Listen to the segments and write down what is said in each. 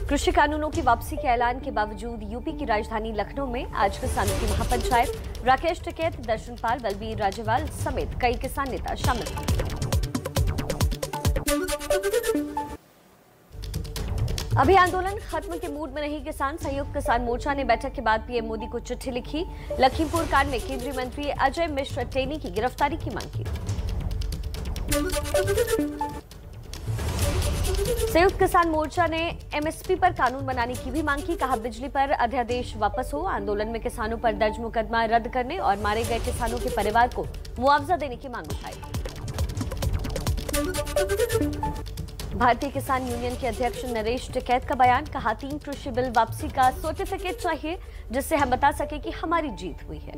कृषि कानूनों की वापसी के ऐलान के बावजूद यूपी की राजधानी लखनऊ में आज किसानों की महापंचायत। राकेश टिकैत, दर्शनपाल, बलबीर राजेवाल समेत कई किसान नेता शामिल हुए। अभी आंदोलन खत्म के मूड में नहीं किसान। संयुक्त किसान मोर्चा ने बैठक के बाद पीएम मोदी को चिट्ठी लिखी। लखीमपुर कांड में केंद्रीय मंत्री अजय मिश्र टेनी की गिरफ्तारी की मांग की। संयुक्त किसान मोर्चा ने एमएसपी पर कानून बनाने की भी मांग की। कहा, बिजली पर अध्यादेश वापस हो। आंदोलन में किसानों पर दर्ज मुकदमा रद्द करने और मारे गए किसानों के परिवार को मुआवजा देने की मांग उठाई। भारतीय किसान यूनियन के अध्यक्ष नरेश टिकैत का बयान। कहा, 3 कृषि बिल वापसी का सर्टिफिकेट चाहिए जिससे हम बता सके कि हमारी जीत हुई है।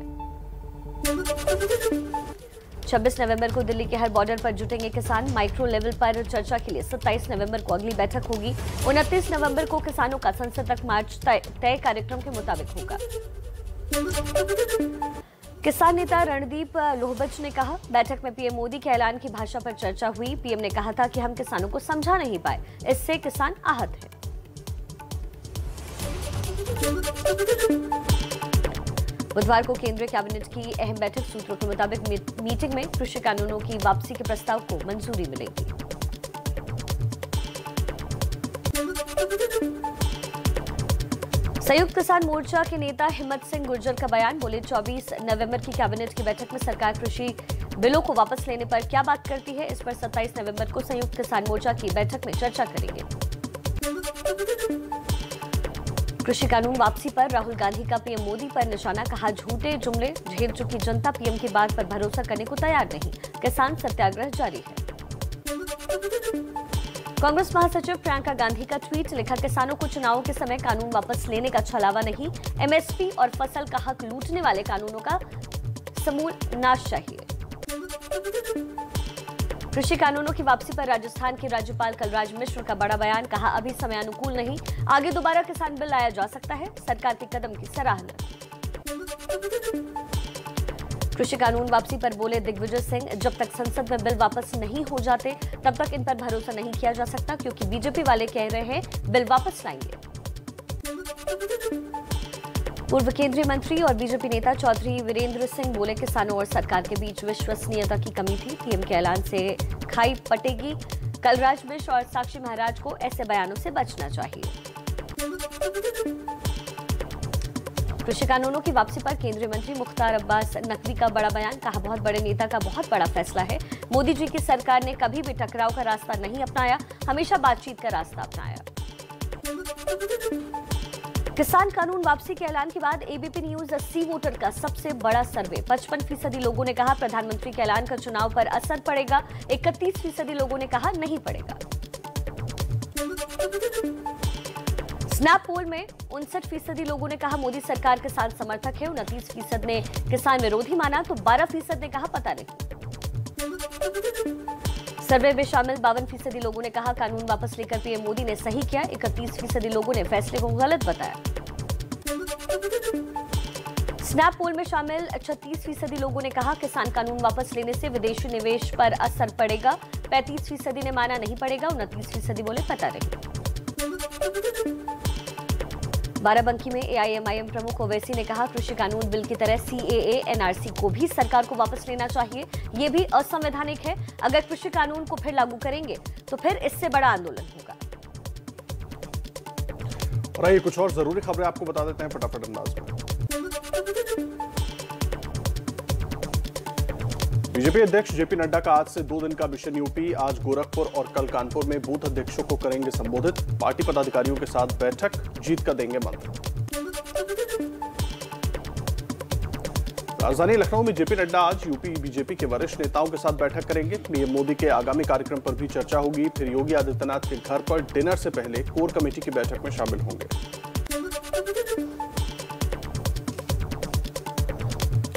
26 नवंबर को दिल्ली के हर बॉर्डर पर जुटेंगे किसान। माइक्रो लेवल पर चर्चा के लिए 27 नवंबर को अगली बैठक होगी। 29 नवंबर को किसानों का संसद तक मार्च तय कार्यक्रम के मुताबिक होगा। किसान नेता रणदीप लोहबच ने कहा, बैठक में पीएम मोदी के ऐलान की भाषा पर चर्चा हुई। पीएम ने कहा था कि हम किसानों को समझा नहीं पाए, इससे किसान आहत हैं। बुधवार को केंद्रीय कैबिनेट की अहम बैठक। सूत्रों के मुताबिक मीटिंग में कृषि कानूनों की वापसी के प्रस्ताव को मंजूरी मिलेगी। संयुक्त किसान मोर्चा के नेता हिम्मत सिंह गुर्जर का बयान। बोले, 24 नवंबर की कैबिनेट की बैठक में सरकार कृषि बिलों को वापस लेने पर क्या बात करती है, इस पर 27 नवंबर को संयुक्त किसान मोर्चा की बैठक में चर्चा करेंगे। कृषि कानून वापसी पर राहुल गांधी का पीएम मोदी पर निशाना। कहा, झूठे जुमले झेल चुकी जनता पीएम की बात पर भरोसा करने को तैयार नहीं। किसान सत्याग्रह जारी है। कांग्रेस महासचिव प्रियंका गांधी का ट्वीट। लिखा, किसानों को चुनावों के समय कानून वापस लेने का छलावा नहीं। एमएसपी और फसल का हक लूटने वाले कानूनों का समूल नाश चाहिए। कृषि कानूनों की वापसी पर राजस्थान के राज्यपाल कलराज मिश्र का बड़ा बयान। कहा, अभी समय अनुकूल नहीं, आगे दोबारा किसान बिल लाया जा सकता है। सरकार के कदम की सराहना। कृषि कानून वापसी पर बोले दिग्विजय सिंह, जब तक संसद में बिल वापस नहीं हो जाते तब तक इन पर भरोसा नहीं किया जा सकता, क्योंकि बीजेपी वाले कह रहे हैं बिल वापस लाएंगे। पूर्व केंद्रीय मंत्री और बीजेपी नेता चौधरी वीरेंद्र सिंह बोले, किसानों और सरकार के बीच विश्वसनीयता की कमी थी। पीएम के ऐलान से खाई पटेगी। कलराज मिश्र और साक्षी महाराज को ऐसे बयानों से बचना चाहिए। कृषि कानूनों की वापसी पर केंद्रीय मंत्री मुख्तार अब्बास नकवी का बड़ा बयान। कहा, बहुत बड़े नेता का बहुत बड़ा फैसला है। मोदी जी की सरकार ने कभी भी टकराव का रास्ता नहीं अपनाया, हमेशा बातचीत का रास्ता अपनाया। किसान कानून वापसी के ऐलान के बाद एबीपी न्यूज सी वोटर का सबसे बड़ा सर्वे। 55% लोगों ने कहा प्रधानमंत्री के ऐलान का चुनाव पर असर पड़ेगा। 31% लोगों ने कहा नहीं पड़ेगा। स्नैप पोल में 59% लोगों ने कहा मोदी सरकार किसान समर्थक है। 29% ने किसान विरोधी माना तो 12% ने कहा पता नहीं। सर्वे में शामिल 52% लोगों ने कहा कानून वापस लेकर पीएम मोदी ने सही किया। 31% लोगों ने फैसले को गलत बताया। स्नैप पोल में शामिल 36% लोगों ने कहा किसान कानून वापस लेने से विदेशी निवेश पर असर पड़ेगा। 35% ने माना नहीं पड़ेगा। 29% बोले पता नहीं। बाराबंकी में एआईएमआईएम प्रमुख ओवैसी ने कहा कृषि कानून बिल की तरह सीएए एनआरसी को भी सरकार को वापस लेना चाहिए। ये भी असंवैधानिक है। अगर कृषि कानून को फिर लागू करेंगे तो फिर इससे बड़ा आंदोलन होगा। और आइए कुछ और जरूरी खबरें आपको बता देते हैं फटाफट अंदाज में। बीजेपी अध्यक्ष जेपी नड्डा का आज से 2 दिन का मिशन यूपी। आज गोरखपुर और कल कानपुर में बूथ अध्यक्षों को करेंगे संबोधित। पार्टी पदाधिकारियों के साथ बैठक, जीत का देंगे मंत्र। राजधानी लखनऊ में जेपी नड्डा आज यूपी बीजेपी के वरिष्ठ नेताओं के साथ बैठक करेंगे। पीएम मोदी के आगामी कार्यक्रम पर भी चर्चा होगी। फिर योगी आदित्यनाथ के घर पर डिनर से पहले कोर कमेटी की बैठक में शामिल होंगे।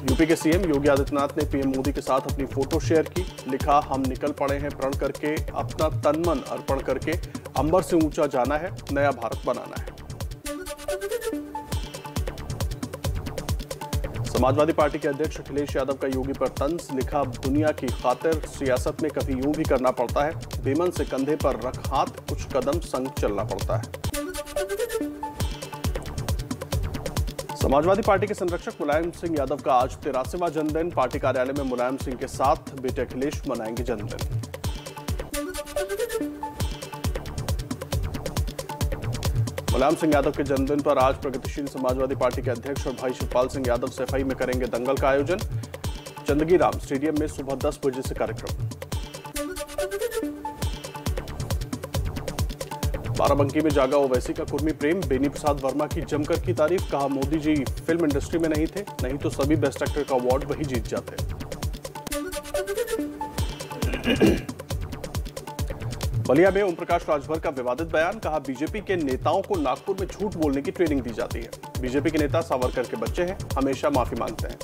यूपी के सीएम योगी आदित्यनाथ ने पीएम मोदी के साथ अपनी फोटो शेयर की। लिखा, हम निकल पड़े हैं प्रण करके, अपना तन मन अर्पण करके, अंबर से ऊंचा जाना है, नया भारत बनाना है। समाजवादी पार्टी के अध्यक्ष अखिलेश यादव का योगी पर तंज, लिखा दुनिया की खातिर सियासत में कभी यूं भी करना पड़ता है, बेमन से कंधे पर रख हाथ, कुछ कदम संग चलना पड़ता है। समाजवादी पार्टी के संरक्षक मुलायम सिंह यादव का आज 83वां जन्मदिन। पार्टी कार्यालय में मुलायम सिंह के साथ बेटे अखिलेश मनाएंगे जन्मदिन। मुलायम सिंह यादव के जन्मदिन पर आज प्रगतिशील समाजवादी पार्टी के अध्यक्ष और भाई शिवपाल सिंह यादव सफाई में करेंगे दंगल का आयोजन। चंदगी राम स्टेडियम में सुबह 10 बजे से कार्यक्रम। बाराबंकी में जागा ओवैसी का कुर्मी प्रेम, बेनी प्रसाद वर्मा की जमकर की तारीफ, कहा मोदी जी फिल्म इंडस्ट्री में नहीं थे, नहीं तो सभी बेस्ट एक्टर का अवार्ड वही जीत जाते। बलिया में ओम प्रकाश राजभर का विवादित बयान, कहा बीजेपी के नेताओं को नागपुर में झूठ बोलने की ट्रेनिंग दी जाती है। बीजेपी के नेता सावरकर के बच्चे हैं, हमेशा माफी मांगते हैं।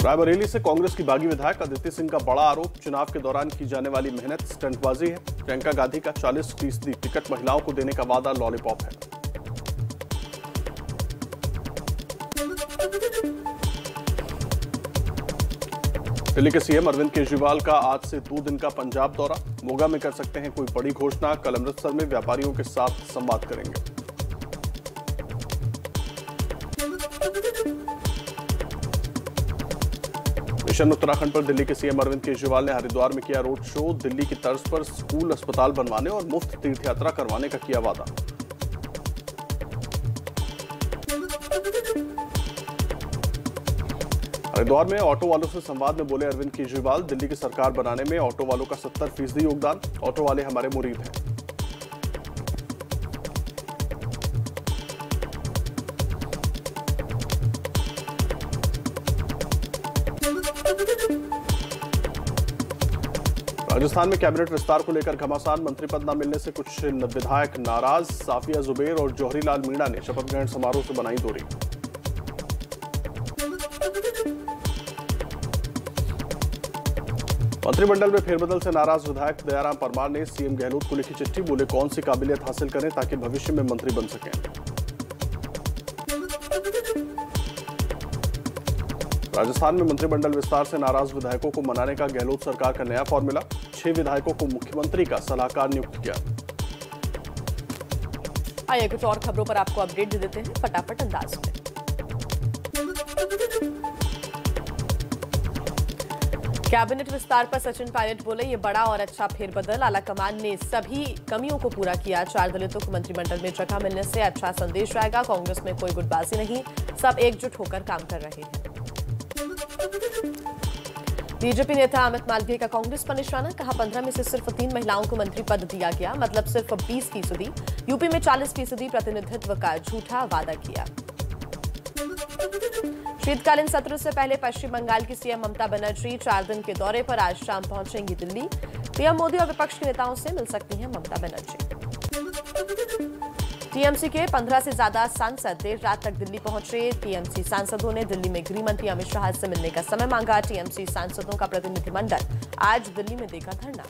रायबरेली से कांग्रेस की बागी विधायक अदिति सिंह का बड़ा आरोप, चुनाव के दौरान की जाने वाली मेहनत स्टंटबाजी है। प्रियंका गांधी का 40% टिकट महिलाओं को देने का वादा लॉलीपॉप है। दिल्ली के सीएम अरविंद केजरीवाल का आज से 2 दिन का पंजाब दौरा, मोगा में कर सकते हैं कोई बड़ी घोषणा, कल अमृतसर में व्यापारियों के साथ संवाद करेंगे। मिशन उत्तराखंड पर दिल्ली के सीएम अरविंद केजरीवाल ने हरिद्वार में किया रोड शो, दिल्ली की तर्ज पर स्कूल अस्पताल बनवाने और मुफ्त तीर्थ यात्रा करवाने का किया वादा। हरिद्वार में ऑटो वालों से संवाद में बोले अरविंद केजरीवाल, दिल्ली की सरकार बनाने में ऑटो वालों का 70% योगदान, ऑटो वाले हमारे मुरीद हैं। राजस्थान में कैबिनेट विस्तार को लेकर घमासान, मंत्री पद न मिलने से कुछ विधायक नाराज, साफिया जुबैर और जौहरी लाल मीणा ने शपथ ग्रहण समारोह से बनाई दूरी। मंत्रिमंडल में फेरबदल से नाराज विधायक दयाराम परमार ने सीएम गहलोत को लिखी चिट्ठी, बोले कौन सी काबिलियत हासिल करें ताकि भविष्य में मंत्री बन सकें। राजस्थान में मंत्रिमंडल विस्तार से नाराज विधायकों को मनाने का गहलोत सरकार का नया फॉर्मूला, 6 विधायकों को मुख्यमंत्री का सलाहकार नियुक्त किया। आइए कुछ और खबरों पर आपको अपडेट दे देते हैं फटाफट अंदाज में। कैबिनेट विस्तार पर सचिन पायलट बोले ये बड़ा और अच्छा फेरबदल, आलाकमान ने सभी कमियों को पूरा किया, 4 दलितों को मंत्रिमंडल में जगह मिलने से अच्छा संदेश आएगा, कांग्रेस में कोई गुटबाजी नहीं, सब एकजुट होकर काम कर रहे हैं। बीजेपी नेता अमित मालवीय का कांग्रेस पर निशाना, कहा 15 में से सिर्फ 3 महिलाओं को मंत्री पद दिया गया, मतलब सिर्फ 20%, यूपी में 40% प्रतिनिधित्व का झूठा वादा किया। शीतकालीन सत्र से पहले पश्चिम बंगाल की सीएम ममता बनर्जी 4 दिन के दौरे पर आज शाम पहुंचेंगी दिल्ली, पीएम मोदी और विपक्ष के नेताओं से मिल सकती हैं ममता बनर्जी। टीएमसी के 15 से ज्यादा सांसद देर रात तक दिल्ली पहुंचे, टीएमसी सांसदों ने दिल्ली में गृह मंत्री अमित शाह से मिलने का समय मांगा, टीएमसी सांसदों का प्रतिनिधिमंडल आज दिल्ली में देगा धरना।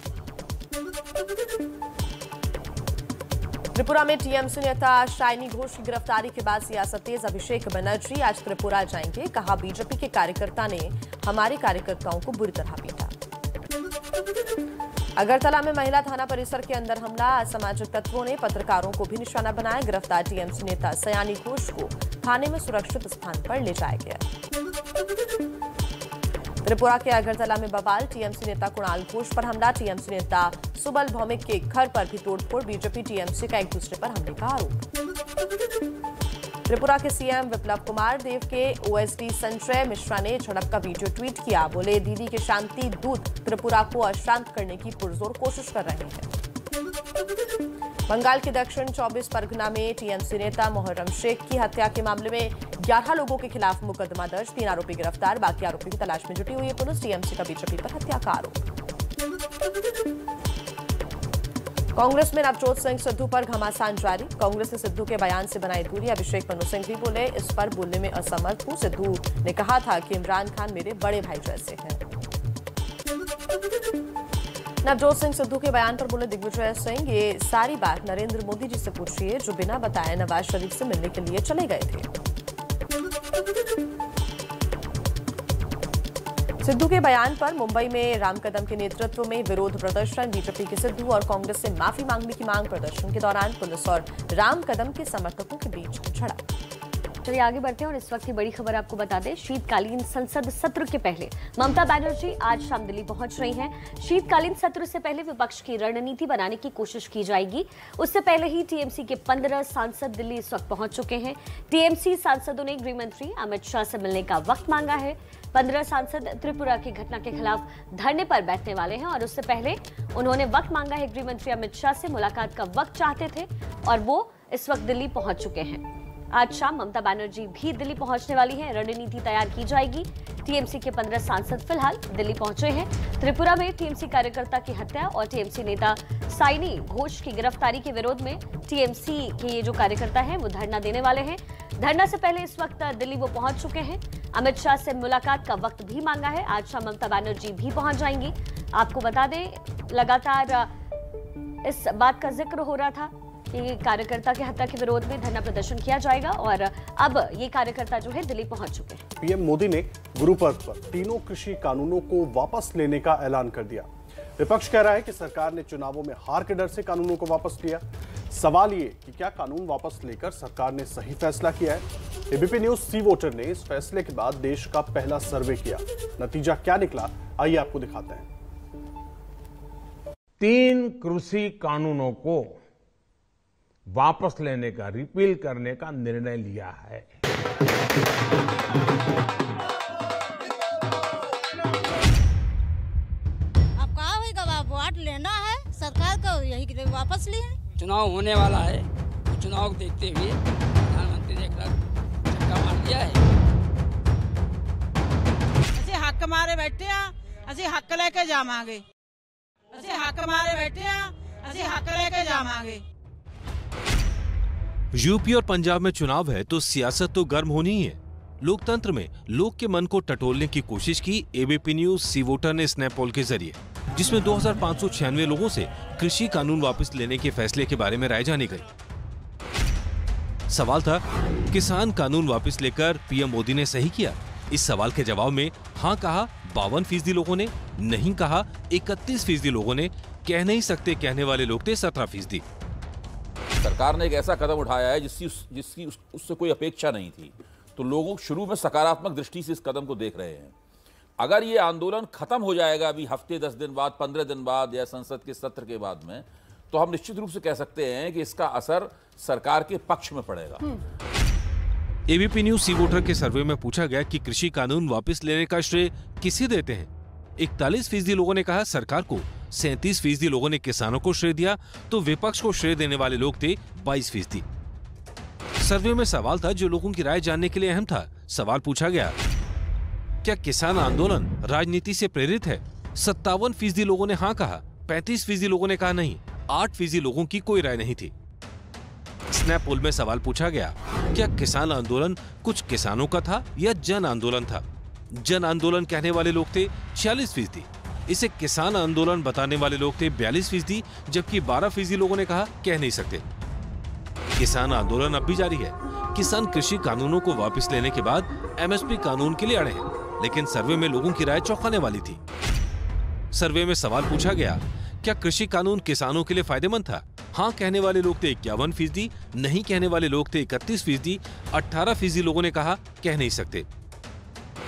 त्रिपुरा में टीएमसी नेता शाइनी घोष की गिरफ्तारी के बाद सियासत तेज, अभिषेक बनर्जी आज त्रिपुरा जाएंगे, कहा बीजेपी के कार्यकर्ता ने हमारे कार्यकर्ताओं को बुरी तरह पीटा। अगरतला में महिला थाना परिसर के अंदर हमला, असामाजिक तत्वों ने पत्रकारों को भी निशाना बनाया, गिरफ्तार टीएमसी नेता सयानी घोष को थाने में सुरक्षित स्थान पर ले जाया गया। त्रिपुरा के अगरतला में बवाल, टीएमसी नेता कुणाल घोष पर हमला, टीएमसी नेता सुबल भौमिक के घर पर भी तोड़फोड़, बीजेपी टीएमसी का एक दूसरे पर हमले का आरोप। त्रिपुरा के सीएम विप्लव कुमार देव के ओएसडी संजय मिश्रा ने झड़प का वीडियो ट्वीट किया, बोले दीदी के शांति दूत त्रिपुरा को अशांत करने की पुरजोर कोशिश कर रहे हैं। बंगाल के दक्षिण 24 परगना में टीएमसी नेता मोहर्रम शेख की हत्या के मामले में 11 लोगों के खिलाफ मुकदमा दर्ज, 3 आरोपी गिरफ्तार, बाकी आरोपी की तलाश में जुटी हुई है पुलिस। टीएमसी का बीजेपी पर हत्या का आरोप। कांग्रेस में नवजोत सिंह सिद्धू पर घमासान जारी, कांग्रेस ने सिद्धू के बयान से बनाई दूरी, अभिषेक मनु सिंह भी बोले इस पर बोलने में असमर्थ हूं, सिद्धू ने कहा था कि इमरान खान मेरे बड़े भाई जैसे हैं। नवजोत सिंह सिद्धू के बयान पर बोले दिग्विजय सिंह, ये सारी बात नरेंद्र मोदी जी से पूछिए जो बिना बताए नवाज शरीफ से मिलने के लिए चले गए थे। सिद्धू के बयान पर मुंबई में राम कदम के नेतृत्व में विरोध प्रदर्शन, बीजेपी के सिद्धू और कांग्रेस से माफी मांगने की मांग। प्रदर्शन के दौरान पुलिस और राम कदम के समर्थकों के बीच झड़प। चलिए आगे बढ़ते हैं और इस वक्त की बड़ी खबर आपको बता दें। शीतकालीन संसद सत्र के पहले ममता बनर्जी आज शाम दिल्ली पहुंच रही हैं। शीतकालीन सत्र से पहले विपक्ष की रणनीति बनाने की कोशिश की जाएगी। उससे पहले ही टीएमसी के 15 सांसद दिल्ली इस वक्त पहुंच चुके हैं। टीएमसी सांसदों ने गृह मंत्री अमित शाह से मिलने का वक्त मांगा है। 15 सांसद त्रिपुरा की घटना के खिलाफ धरने पर बैठने वाले हैं और उससे पहले उन्होंने वक्त मांगा है। गृह मंत्री अमित शाह से मुलाकात का वक्त चाहते थे और वो इस वक्त दिल्ली पहुंच चुके हैं। आज शाम ममता बनर्जी भी दिल्ली पहुंचने वाली हैं। रणनीति तैयार की जाएगी। टीएमसी के 15 सांसद फिलहाल दिल्ली पहुंचे हैं। त्रिपुरा में टीएमसी कार्यकर्ता की हत्या और टीएमसी नेता साइनी घोष की गिरफ्तारी के विरोध में टीएमसी के ये जो कार्यकर्ता हैं वो धरना देने वाले हैं। धरना से पहले इस वक्त दिल्ली वो पहुंच चुके हैं। अमित शाह से मुलाकात का वक्त भी मांगा है। आज शाम ममता बनर्जी भी पहुंच जाएंगी। आपको बता दें, लगातार इस बात का जिक्र हो रहा था कि कार्यकर्ता की हत्या के विरोध में धरना प्रदर्शन किया जाएगा और अब ये कार्यकर्ता जो है दिल्ली पहुंच चुके हैं। पीएम मोदी ने गुरु पर्व पर तीनों कृषि कानूनों को वापस लेने का ऐलान कर दिया। विपक्ष कह रहा है कि सरकार ने चुनावों में हार के डर से कानूनों को वापस लिया। सवाल ये कि क्या कानून वापस लेकर सरकार ने सही फैसला किया है। एबीपी न्यूज सी वोटर ने इस फैसले के बाद देश का पहला सर्वे किया। नतीजा क्या निकला, आइए आपको दिखाते हैं। 3 कृषि कानूनों को वापस लेने का, रिपील करने का निर्णय लिया है। अब कहा होगा, वोट लेना है सरकार को, यही वापस लिए। चुनाव होने वाला है, तो चुनाव को देखते हुए प्रधानमंत्री ने एक झटका मार दिया है। ਅਸੀਂ ਹੱਕ ਮਾਰੇ ਬੈਠੇ ਆ, ਅਸੀਂ ਹੱਕ ਲੈ ਕੇ ਜਾਵਾਂਗੇ। ਅਸੀਂ ਹੱਕ ਮਾਰੇ ਬੈਠੇ ਆ, ਅਸੀਂ ਹੱਕ ਲੈ ਕੇ ਜਾਵਾਂਗੇ। यूपी और पंजाब में चुनाव है तो सियासत तो गर्म होनी ही है। लोकतंत्र में लोग के मन को टटोलने की कोशिश की एबीपी न्यूज सी वोटर ने स्नैप पोल के जरिए, जिसमें 2596 लोगों से कृषि कानून वापस लेने के फैसले के बारे में राय जानी गई। सवाल था, किसान कानून वापस लेकर पीएम मोदी ने सही किया? इस सवाल के जवाब में हाँ कहा 52% लोगों ने, नहीं कहा 31% लोगों ने, कह नहीं सकते कहने वाले लोग थे 17%। सरकार ने एक ऐसा कदम उठाया है जिसकी उससे कोई अपेक्षा नहीं थी, तो लोग शुरू में सकारात्मक दृष्टि से इस कदम को देख रहे हैं। अगर ये आंदोलन खत्म हो जाएगा अभी हफ्ते 10 दिन बाद, 15 दिन बाद या संसद के सत्र के बाद में, तो हम निश्चित रूप से कह सकते हैं कि इसका असर सरकार के पक्ष में पड़ेगा। एबीपी न्यूज सी वोटर के सर्वे में पूछा गया कि कृषि कानून वापस लेने का श्रेय किसे देते हैं। 41% लोगों ने कहा सरकार को, 37% लोगों ने किसानों को श्रेय दिया, तो विपक्ष को श्रेय देने वाले लोग थे 22%। सर्वे में सवाल था जो लोगों की राय जानने के लिए अहम था। सवाल पूछा गया, क्या किसान आंदोलन राजनीति से प्रेरित है? 57% लोगों ने हाँ कहा, 35% लोगों ने कहा नहीं, 8% लोगों की कोई राय नहीं थी। स्नैप पोल में सवाल पूछा गया, क्या किसान आंदोलन कुछ किसानों का था या जन आंदोलन था? जन आंदोलन कहने वाले लोग थे 46%। इसे किसान आंदोलन बताने वाले लोग थे 42%, जबकि 12% लोगों ने कहा कह नहीं सकते। किसान आंदोलन अब भी जारी है। किसान कृषि कानूनों को वापस लेने के बाद एमएसपी कानून के लिए अड़े हैं, लेकिन सर्वे में लोगों की राय चौंकाने वाली थी। सर्वे में सवाल पूछा गया, क्या कृषि कानून किसानों के लिए फायदेमंद था? हाँ कहने वाले लोग थे 51%, नहीं कहने वाले लोग थे 31%, 18% लोगों ने कहा कह नहीं सकते।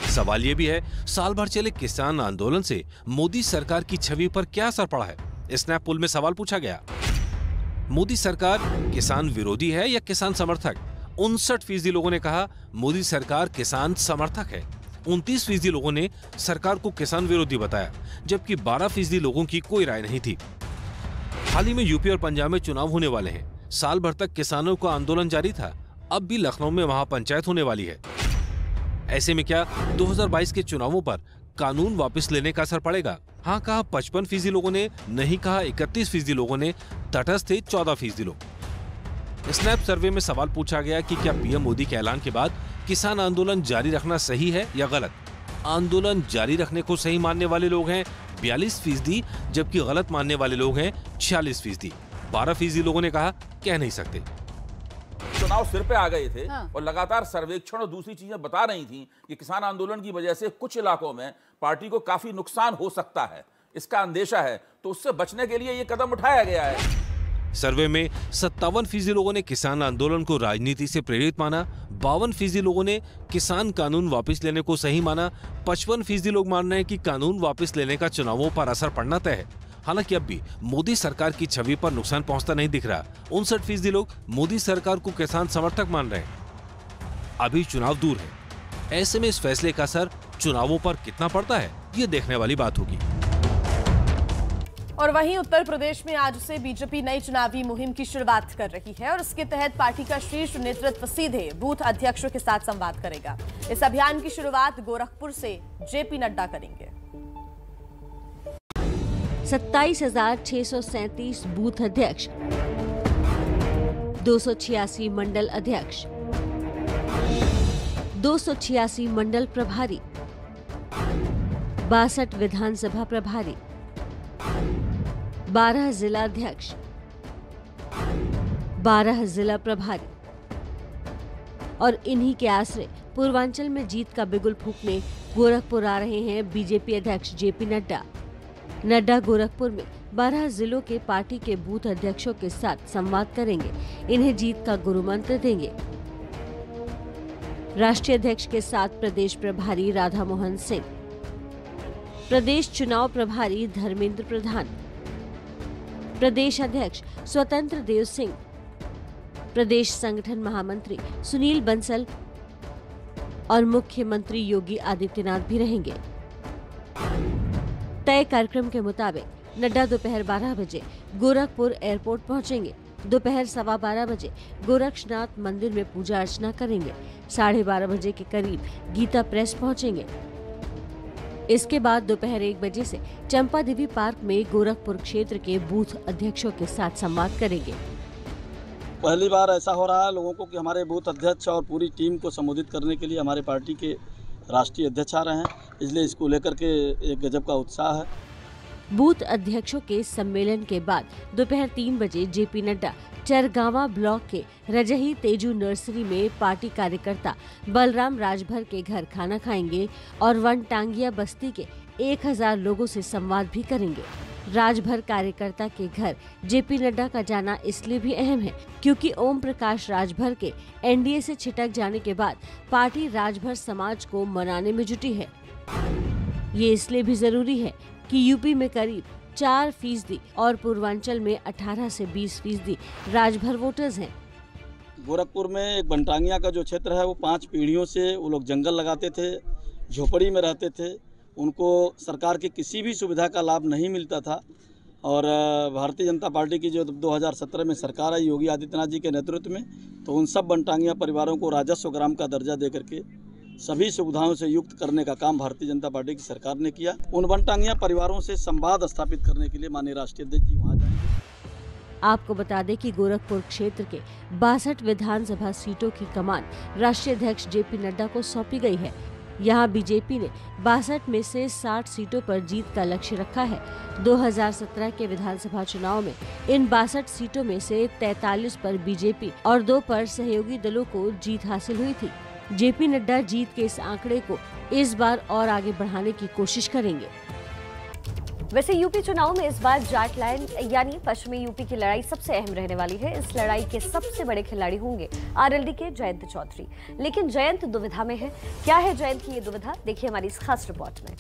सवाल यह भी है, साल भर चले किसान आंदोलन से मोदी सरकार की छवि पर क्या असर पड़ा है? स्नैप पोल में सवाल पूछा गया, मोदी सरकार किसान विरोधी है या किसान समर्थक? 59% लोगों ने कहा मोदी सरकार किसान समर्थक है। 29% लोगों ने सरकार को किसान विरोधी बताया, जबकि 12% लोगों की कोई राय नहीं थी। हाल ही में यूपी और पंजाब में चुनाव होने वाले हैं। साल भर तक किसानों का आंदोलन जारी था, अब भी लखनऊ में महापंचायत होने वाली है। ऐसे में क्या 2022 के चुनावों पर कानून वापस लेने का असर पड़ेगा? हाँ कहा 55% लोगों ने, नहीं कहा 31% लोगों ने, तटस्थ थे 14% लोग। स्नैप सर्वे में सवाल पूछा गया कि क्या पीएम मोदी के ऐलान के बाद किसान आंदोलन जारी रखना सही है या गलत? आंदोलन जारी रखने को सही मानने वाले लोग हैं 42%, जबकि गलत मानने वाले लोग हैं 46%। 12% लोगों ने कहा कह नहीं सकते। चुनाव सिर पे आ गए थे और लगातार सर्वेक्षण और दूसरी चीजें बता रही थी कि किसान आंदोलन की वजह से कुछ इलाकों में पार्टी को काफी नुकसान हो सकता है, इसका अंदेशा है, तो उससे बचने के लिए ये कदम उठाया गया है। सर्वे में 57% लोगों ने किसान आंदोलन को राजनीति से प्रेरित माना, 52% लोगों ने किसान कानून वापस लेने को सही माना, 55% लोग मान रहे हैं कि कानून वापस लेने का चुनावों पर असर पड़ना तय है। हालांकि अब भी मोदी सरकार की छवि पर नुकसान पहुंचता नहीं दिख रहा। 59% लोग मोदी सरकार को किसान समर्थक मान रहे हैं। अभी चुनाव दूर है, ऐसे में इस फैसले का असर चुनावों पर कितना पड़ता है, ये देखने वाली बात होगी। और वहीं उत्तर प्रदेश में आज से बीजेपी नई चुनावी मुहिम की शुरुआत कर रही है और इसके तहत पार्टी का शीर्ष नेतृत्व सीधे बूथ अध्यक्षों के साथ संवाद करेगा। इस अभियान की शुरुआत गोरखपुर से जेपी नड्डा करेंगे। 27,637 बूथ अध्यक्ष, 286 मंडल अध्यक्ष, 286 मंडल प्रभारी, 62 विधानसभा प्रभारी, 12 जिला अध्यक्ष, 12 जिला प्रभारी और इन्हीं के आसरे पूर्वांचल में जीत का बिगुल फूंकने गोरखपुर आ रहे हैं बीजेपी अध्यक्ष जेपी नड्डा। नड्डा गोरखपुर में 12 जिलों के पार्टी के बूथ अध्यक्षों के साथ संवाद करेंगे, इन्हें जीत का गुरु मंत्र देंगे। राष्ट्रीय अध्यक्ष के साथ प्रदेश प्रभारी राधा मोहन सिंह, प्रदेश चुनाव प्रभारी धर्मेंद्र प्रधान, प्रदेश अध्यक्ष स्वतंत्र देव सिंह, प्रदेश संगठन महामंत्री सुनील बंसल और मुख्यमंत्री योगी आदित्यनाथ भी रहेंगे। तय कार्यक्रम के मुताबिक नड्डा दोपहर 12 बजे गोरखपुर एयरपोर्ट पहुंचेंगे। दोपहर 12:15 बजे गोरक्षनाथ मंदिर में पूजा अर्चना करेंगे। 12:30 बजे के करीब गीता प्रेस पहुंचेंगे। इसके बाद दोपहर 1 बजे से चंपा देवी पार्क में गोरखपुर क्षेत्र के बूथ अध्यक्षों के साथ संवाद करेंगे। पहली बार ऐसा हो रहा है लोगों को कि हमारे बूथ अध्यक्ष और पूरी टीम को संबोधित करने के लिए हमारे पार्टी के राष्ट्रीय अध्यक्ष आ रहे हैं, इसलिए इसको लेकर के एक गजब का उत्साह है। बूथ अध्यक्षों के सम्मेलन के बाद दोपहर 3 बजे जेपी नड्डा चरगावा ब्लॉक के रजही तेजू नर्सरी में पार्टी कार्यकर्ता बलराम राजभर के घर खाना खाएंगे और वनटांगिया बस्ती के 1000 लोगों से संवाद भी करेंगे। राजभर कार्यकर्ता के घर जेपी नड्डा का जाना इसलिए भी अहम है क्योंकि ओम प्रकाश राजभर के एनडीए से छिटक जाने के बाद पार्टी राजभर समाज को मनाने में जुटी है। ये इसलिए भी जरूरी है कि यूपी में करीब 4% और पूर्वांचल में 18 से 20% राजभर वोटर्स हैं। गोरखपुर में एक बनटांगिया का जो क्षेत्र है वो 5 पीढ़ियों से वो लोग जंगल लगाते थे, झोपड़ी में रहते थे, उनको सरकार की किसी भी सुविधा का लाभ नहीं मिलता था। और भारतीय जनता पार्टी की जो 2017 में सरकार आई योगी आदित्यनाथ जी के नेतृत्व में, तो उन सब बनटांगिया परिवारों को राजस्व ग्राम का दर्जा दे करके सभी सुविधाओं से युक्त करने का काम भारतीय जनता पार्टी की सरकार ने किया। उन बनटांगिया परिवारों से संवाद स्थापित करने के लिए माननीय राष्ट्रीय अध्यक्ष जी वहाँ जाएंगे। आपको बता दें कि गोरखपुर क्षेत्र के 62 विधानसभा सीटों की कमान राष्ट्रीय अध्यक्ष जेपी नड्डा को सौंपी गई है। यहाँ बीजेपी ने 62 में से 60 सीटों पर जीत का लक्ष्य रखा है। 2017 के विधानसभा चुनाव में इन 62 सीटों में से 43 पर बीजेपी और 2 पर सहयोगी दलों को जीत हासिल हुई थी। जेपी नड्डा जीत के इस आंकड़े को इस बार और आगे बढ़ाने की कोशिश करेंगे। वैसे यूपी चुनाव में इस बार जाट लाइन यानी पश्चिमी यूपी की लड़ाई सबसे अहम रहने वाली है। इस लड़ाई के सबसे बड़े खिलाड़ी होंगे आरएलडी के जयंत चौधरी। लेकिन जयंत दुविधा में है। क्या है जयंत की ये दुविधा, देखिए हमारी इस खास रिपोर्ट में।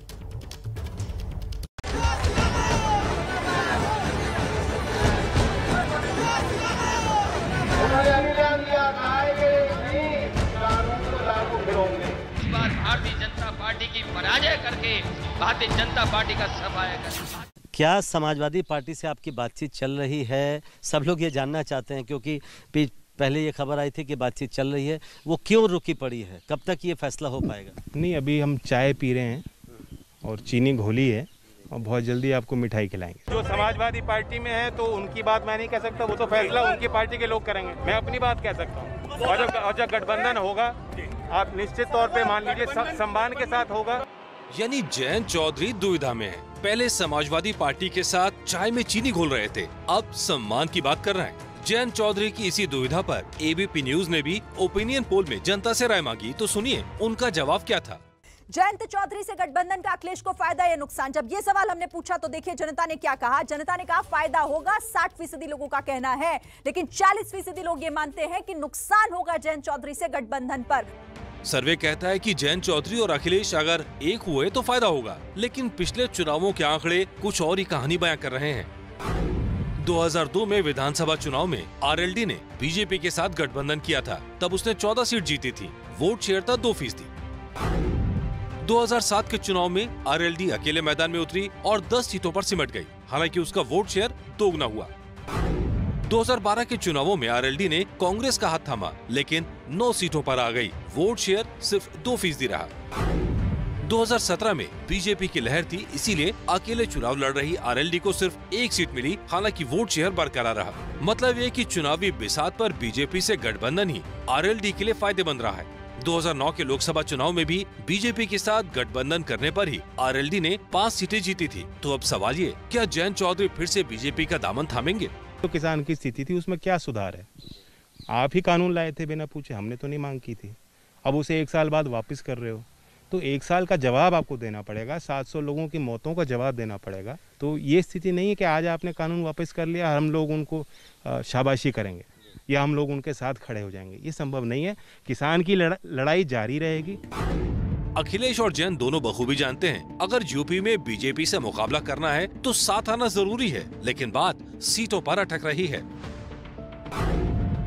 भारतीय जनता पार्टी की पराजय करके भारतीय जनता पार्टी का सफाया कर। क्या समाजवादी पार्टी से आपकी बातचीत चल रही है? सब लोग ये जानना चाहते हैं क्योंकि पहले ये खबर आई थी कि बातचीत चल रही है, वो क्यों रुकी पड़ी है? कब तक ये फैसला हो पाएगा? नहीं, अभी हम चाय पी रहे हैं और चीनी घोली है और बहुत जल्दी आपको मिठाई खिलाएंगे। जो समाजवादी पार्टी में है तो उनकी बात मैं नहीं कह सकता, वो तो फैसला उनकी पार्टी के लोग करेंगे। मैं अपनी बात कह सकता हूँ। और जब गठबंधन होगा आप निश्चित तौर पे मान लीजिए सम्मान के साथ होगा। यानी जयंत चौधरी दुविधा में है। पहले समाजवादी पार्टी के साथ चाय में चीनी घोल रहे थे, अब सम्मान की बात कर रहे हैं। जयंत चौधरी की इसी दुविधा पर एबीपी न्यूज ने भी ओपिनियन पोल में जनता से राय मांगी, तो सुनिए उनका जवाब क्या था। जयंत चौधरी से गठबंधन का अखिलेश को फायदा या नुकसान? जब ये सवाल हमने पूछा तो देखिए जनता ने क्या कहा। जनता ने कहा फायदा होगा, 60% लोगों का कहना है, लेकिन 40% लोग ये मानते हैं कि नुकसान होगा जयंत चौधरी से गठबंधन पर। सर्वे कहता है कि जयंत चौधरी और अखिलेश अगर एक हुए तो फायदा होगा, लेकिन पिछले चुनावों के आंकड़े कुछ और ही कहानी बयां कर रहे हैं। 2002 में विधानसभा चुनाव में आरएलडी ने बीजेपी के साथ गठबंधन किया था, तब उसने 14 सीट जीती थी, वोट शेयर था 2%। 2007 के चुनाव में आरएलडी अकेले मैदान में उतरी और 10 सीटों पर सिमट गई, हालांकि उसका वोट शेयर दोगुना हुआ। 2012 के चुनावों में आरएलडी ने कांग्रेस का हाथ थामा, लेकिन 9 सीटों पर आ गई, वोट शेयर सिर्फ 2% रहा। 2017 में बीजेपी की लहर थी, इसीलिए अकेले चुनाव लड़ रही आरएलडी को सिर्फ 1 सीट मिली, हालांकि वोट शेयर बरकरार रहा। मतलब ये कि चुनावी बिसात पर बीजेपी से गठबंधन ही आरएलडी के लिए फायदेमंद रहा है। 2009 के लोकसभा चुनाव में भी बीजेपी के साथ गठबंधन करने पर ही आरएलडी ने 5 सीटें जीती थी। तो अब सवाल ये, क्या जयंत चौधरी फिर से बीजेपी का दामन थामेंगे? तो किसान की स्थिति थी, उसमें क्या सुधार है? आप ही कानून लाए थे बिना पूछे, हमने तो नहीं मांग की थी। अब उसे 1 साल बाद वापस कर रहे हो, तो 1 साल का जवाब आपको देना पड़ेगा, 700 लोगों की मौतों का जवाब देना पड़ेगा। तो ये स्थिति नहीं है कि आज आपने कानून वापस कर लिया, हम लोग उनको शाबाशी करेंगे या हम लोग उनके साथ खड़े हो जाएंगे। ये संभव नहीं है। किसान की लड़ाई जारी रहेगी। अखिलेश और जयंत दोनों बखूबी जानते हैं, अगर यूपी में बीजेपी से मुकाबला करना है तो साथ आना जरूरी है, लेकिन बात सीटों पर अटक रही है।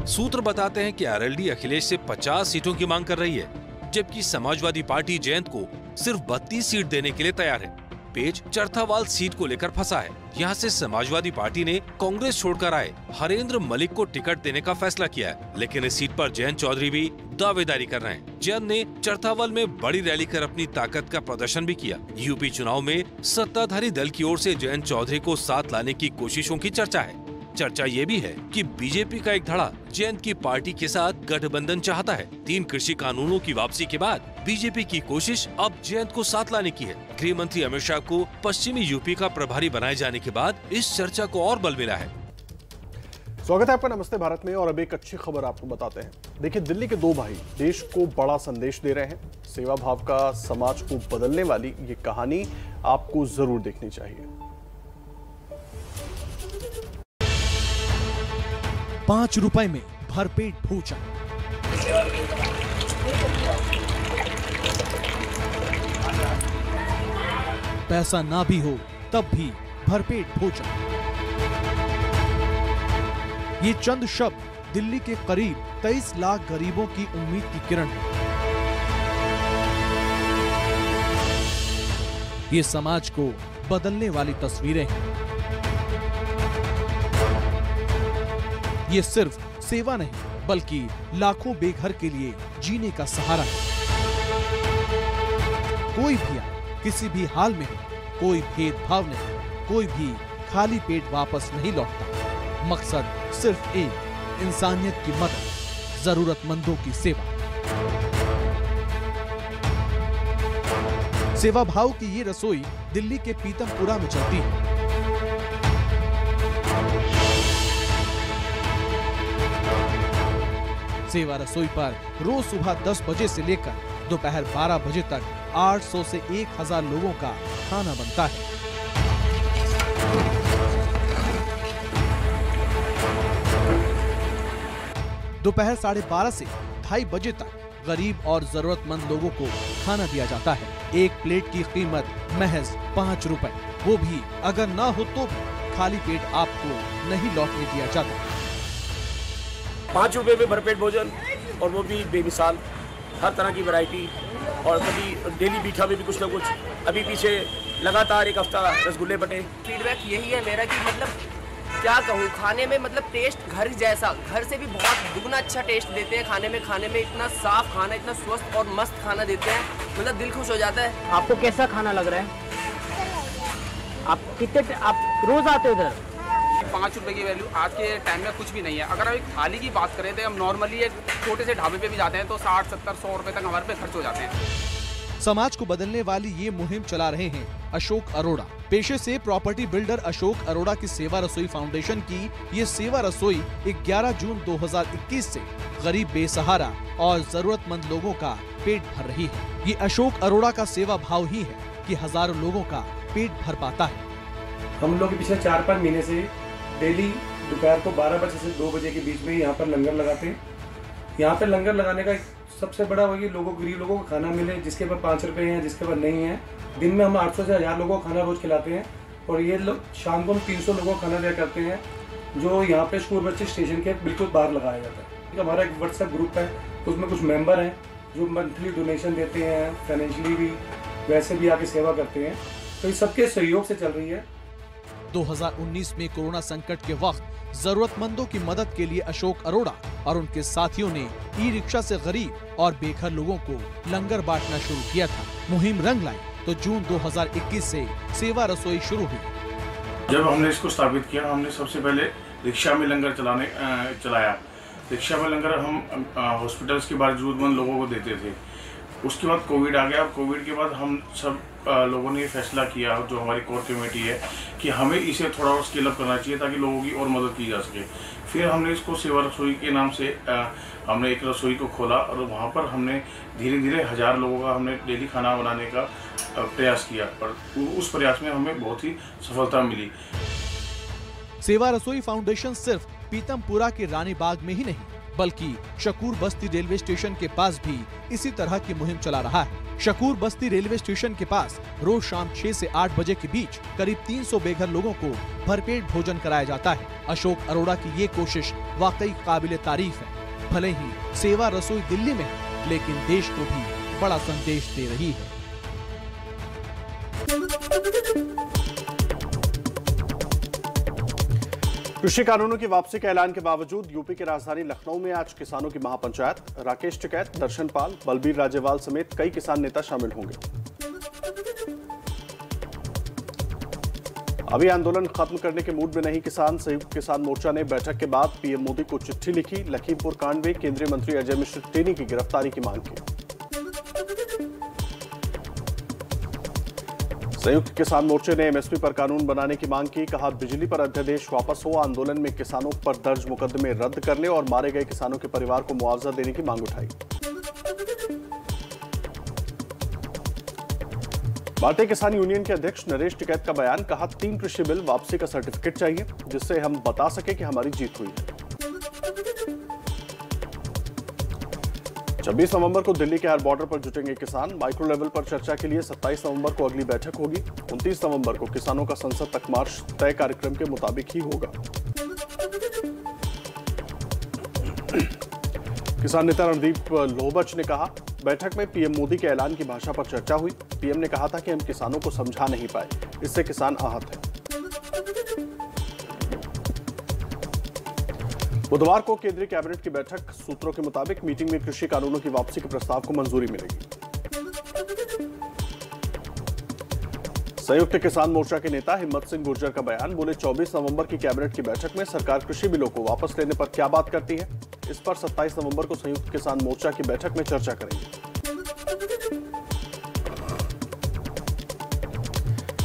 सूत्र बताते हैं कि आरएलडी अखिलेश से 50 सीटों की मांग कर रही है, जबकि समाजवादी पार्टी जयंत को सिर्फ 32 सीट देने के लिए तैयार है। पेच चरथावाल सीट को लेकर फंसा है। यहाँ से समाजवादी पार्टी ने कांग्रेस छोड़कर आए हरेंद्र मलिक को टिकट देने का फैसला किया है, लेकिन इस सीट पर जयंत चौधरी भी दावेदारी कर रहे हैं। जयंत ने चरथावाल में बड़ी रैली कर अपनी ताकत का प्रदर्शन भी किया। यूपी चुनाव में सत्ताधारी दल की ओर से जयंत चौधरी को साथ लाने की कोशिशों की चर्चा है। चर्चा ये भी है कि बीजेपी का एक धड़ा जयंत की पार्टी के साथ गठबंधन चाहता है। 3 कृषि कानूनों की वापसी के बाद बीजेपी की कोशिश अब जयंत को साथ लाने की है। गृह मंत्री अमित शाह को पश्चिमी यूपी का प्रभारी बनाए जाने के बाद इस चर्चा को और बल मिला है। स्वागत है आपका नमस्ते भारत में। और अब एक अच्छी खबर आपको बताते हैं। देखिए, दिल्ली के 2 भाई देश को बड़ा संदेश दे रहे हैं। सेवा भाव का समाज को बदलने वाली ये कहानी आपको जरूर देखनी चाहिए। 5 रुपए में भरपेट भोजन, पैसा ना भी हो तब भी भरपेट भोजन। ये चंद शब्द दिल्ली के करीब 23 लाख गरीबों की उम्मीद की किरण है। ये समाज को बदलने वाली तस्वीरें हैं। ये सिर्फ सेवा नहीं, बल्कि लाखों बेघर के लिए जीने का सहारा है। कोई भी आए, किसी भी हाल में हो, कोई भेदभाव नहीं, कोई भी खाली पेट वापस नहीं लौटता। मकसद सिर्फ एक, इंसानियत की मदद, जरूरतमंदों की सेवा। सेवा भाव की ये रसोई दिल्ली के पीतमपुरा में चलती है। सेवा रसोई पर रोज सुबह 10 बजे से लेकर दोपहर 12 बजे तक 800 से 1000 लोगों का खाना बनता है। दोपहर 12:30 से 2:30 बजे तक गरीब और जरूरतमंद लोगों को खाना दिया जाता है। एक प्लेट की कीमत महज 5 रुपए, वो भी अगर ना हो तो भी खाली पेट आपको नहीं लौटने दिया जाता। 5 रुपए में भरपेट भोजन, और वो भी बेमिसाल, हर तरह की वैरायटी, और कभी डेली मीठा में भी कुछ ना कुछ। अभी पीछे लगातार 1 हफ्ता रसगुल्ले बटे। फीडबैक यही है मेरा कि मतलब क्या कहूँ, खाने में मतलब टेस्ट घर जैसा, घर से भी बहुत दुगना अच्छा टेस्ट देते हैं खाने में इतना साफ खाना, इतना स्वस्थ और मस्त खाना देते हैं, मतलब दिल खुश हो जाता है। आपको कैसा खाना लग रहा है? आप रोज आते हो इधर? 5 रुपए की वैल्यू आज के टाइम में कुछ भी नहीं है। अगर हम एक थाली की बात करें तो हम नॉर्मली एक छोटे से ढाबे पे भी जाते हैं तो 60, 70, 100 रुपए तक हमारे पे खर्च हो जाते हैं। समाज को बदलने वाली ये मुहिम चला रहे हैं अशोक अरोड़ा। पेशे से प्रॉपर्टी बिल्डर अशोक अरोड़ा की सेवा रसोई फाउंडेशन की ये सेवा रसोई 11 जून 2021 से गरीब, बेसहारा और जरूरतमंद लोगों का पेट भर रही है। ये अशोक अरोड़ा का सेवा भाव ही है कि हजारों लोगों का पेट भर पाता है। हम लोग पिछले 4-5 महीने से डेली दोपहर को 12 बजे से 2 बजे के बीच में यहाँ पर लंगर लगाते हैं। यहाँ पे लंगर लगाने का सबसे बड़ा वही लोगों, गरीब लोगों को खाना मिले, जिसके पास 5 रुपए हैं, जिसके पास नहीं है। दिन में हम 800 से 1000 लोगों को खाना रोज खिलाते हैं और ये लोग शाम को हम 300 लोगों को खाना दिया करते हैं, जो यहाँ पे स्कूल बच्चे स्टेशन के बिल्कुल बाहर लगाया जाता है। हमारा एक व्हाट्सएप ग्रुप है, उसमें कुछ मेंबर हैं जो मंथली डोनेशन देते हैं, फाइनेंशियली भी, वैसे भी आके सेवा करते हैं। तो ये सबके सहयोग से चल रही है। 2019 में कोरोना संकट के वक्त जरूरतमंदों की मदद के लिए अशोक अरोड़ा और उनके साथियों ने ई रिक्शा से गरीब और बेघर लोगों को लंगर बांटना शुरू किया था। मुहिम रंग लाई तो जून 2021 से सेवा रसोई शुरू हुई। जब हमने इसको स्थापित किया, हमने सबसे पहले रिक्शा में लंगर चलाया। रिक्शा में लंगर हम हॉस्पिटल्स के बाहर जरूरतमंद लोगों को देते थे। उसके बाद कोविड आ गया। कोविड के बाद हम सब लोगों ने ये फैसला किया, जो हमारी कोर कमेटी है, कि हमें इसे थोड़ा और स्केल अप करना चाहिए ताकि लोगों की और मदद की जा सके। फिर हमने इसको सेवा रसोई के नाम से हमने एक रसोई को खोला और वहाँ पर हमने धीरे धीरे 1000 लोगों का हमने डेली खाना बनाने का प्रयास किया और उस प्रयास में हमें बहुत ही सफलता मिली। सेवा रसोई फाउंडेशन सिर्फ पीतमपुरा के रानी बाग में ही नहीं, बल्कि शकूर बस्ती रेलवे स्टेशन के पास भी इसी तरह की मुहिम चला रहा है। शकूर बस्ती रेलवे स्टेशन के पास रोज शाम 6 से 8 बजे के बीच करीब 300 बेघर लोगों को भरपेट भोजन कराया जाता है। अशोक अरोड़ा की ये कोशिश वाकई काबिले तारीफ है। भले ही सेवा रसोई दिल्ली में है, लेकिन देश को भी बड़ा संदेश दे रही है। कृषि कानूनों की वापसी के ऐलान के बावजूद यूपी की राजधानी लखनऊ में आज किसानों की महापंचायत। राकेश टिकैत, दर्शन पाल, बलबीर राजेवाल समेत कई किसान नेता शामिल होंगे। अभी आंदोलन खत्म करने के मूड में नहीं किसान। संयुक्त किसान मोर्चा ने बैठक के बाद पीएम मोदी को चिट्ठी लिखी। लखीमपुर कांड में केंद्रीय मंत्री अजय मिश्र टेनी की गिरफ्तारी की मांग की। संयुक्त किसान मोर्चे ने एमएसपी पर कानून बनाने की मांग की। कहा, बिजली पर अध्यादेश वापस हो। आंदोलन में किसानों पर दर्ज मुकदमे रद्द करने और मारे गए किसानों के परिवार को मुआवजा देने की मांग उठाई। भारतीय किसान यूनियन के अध्यक्ष नरेश टिकैत का बयान। कहा, 3 कृषि बिल वापसी का सर्टिफिकेट चाहिए जिससे हम बता सके कि हमारी जीत हुई है। 26 नवंबर को दिल्ली के हर बॉर्डर पर जुटेंगे किसान। माइक्रो लेवल पर चर्चा के लिए 27 नवंबर को अगली बैठक होगी। 29 नवंबर को किसानों का संसद तक मार्च तय कार्यक्रम के मुताबिक ही होगा। किसान नेता रणदीप लोहबच ने कहा, बैठक में पीएम मोदी के ऐलान की भाषा पर चर्चा हुई। पीएम ने कहा था कि हम किसानों को समझा नहीं पाए, इससे किसान आहत हैं। बुधवार को केंद्रीय कैबिनेट की बैठक। सूत्रों के मुताबिक मीटिंग में कृषि कानूनों की वापसी के प्रस्ताव को मंजूरी मिलेगी। संयुक्त किसान मोर्चा के नेता हिम्मत सिंह गुर्जर का बयान। बोले, 24 नवंबर की कैबिनेट की बैठक में सरकार कृषि बिलों को वापस लेने पर क्या बात करती है, इस पर 27 नवंबर को संयुक्त किसान मोर्चा की बैठक में चर्चा करेंगे।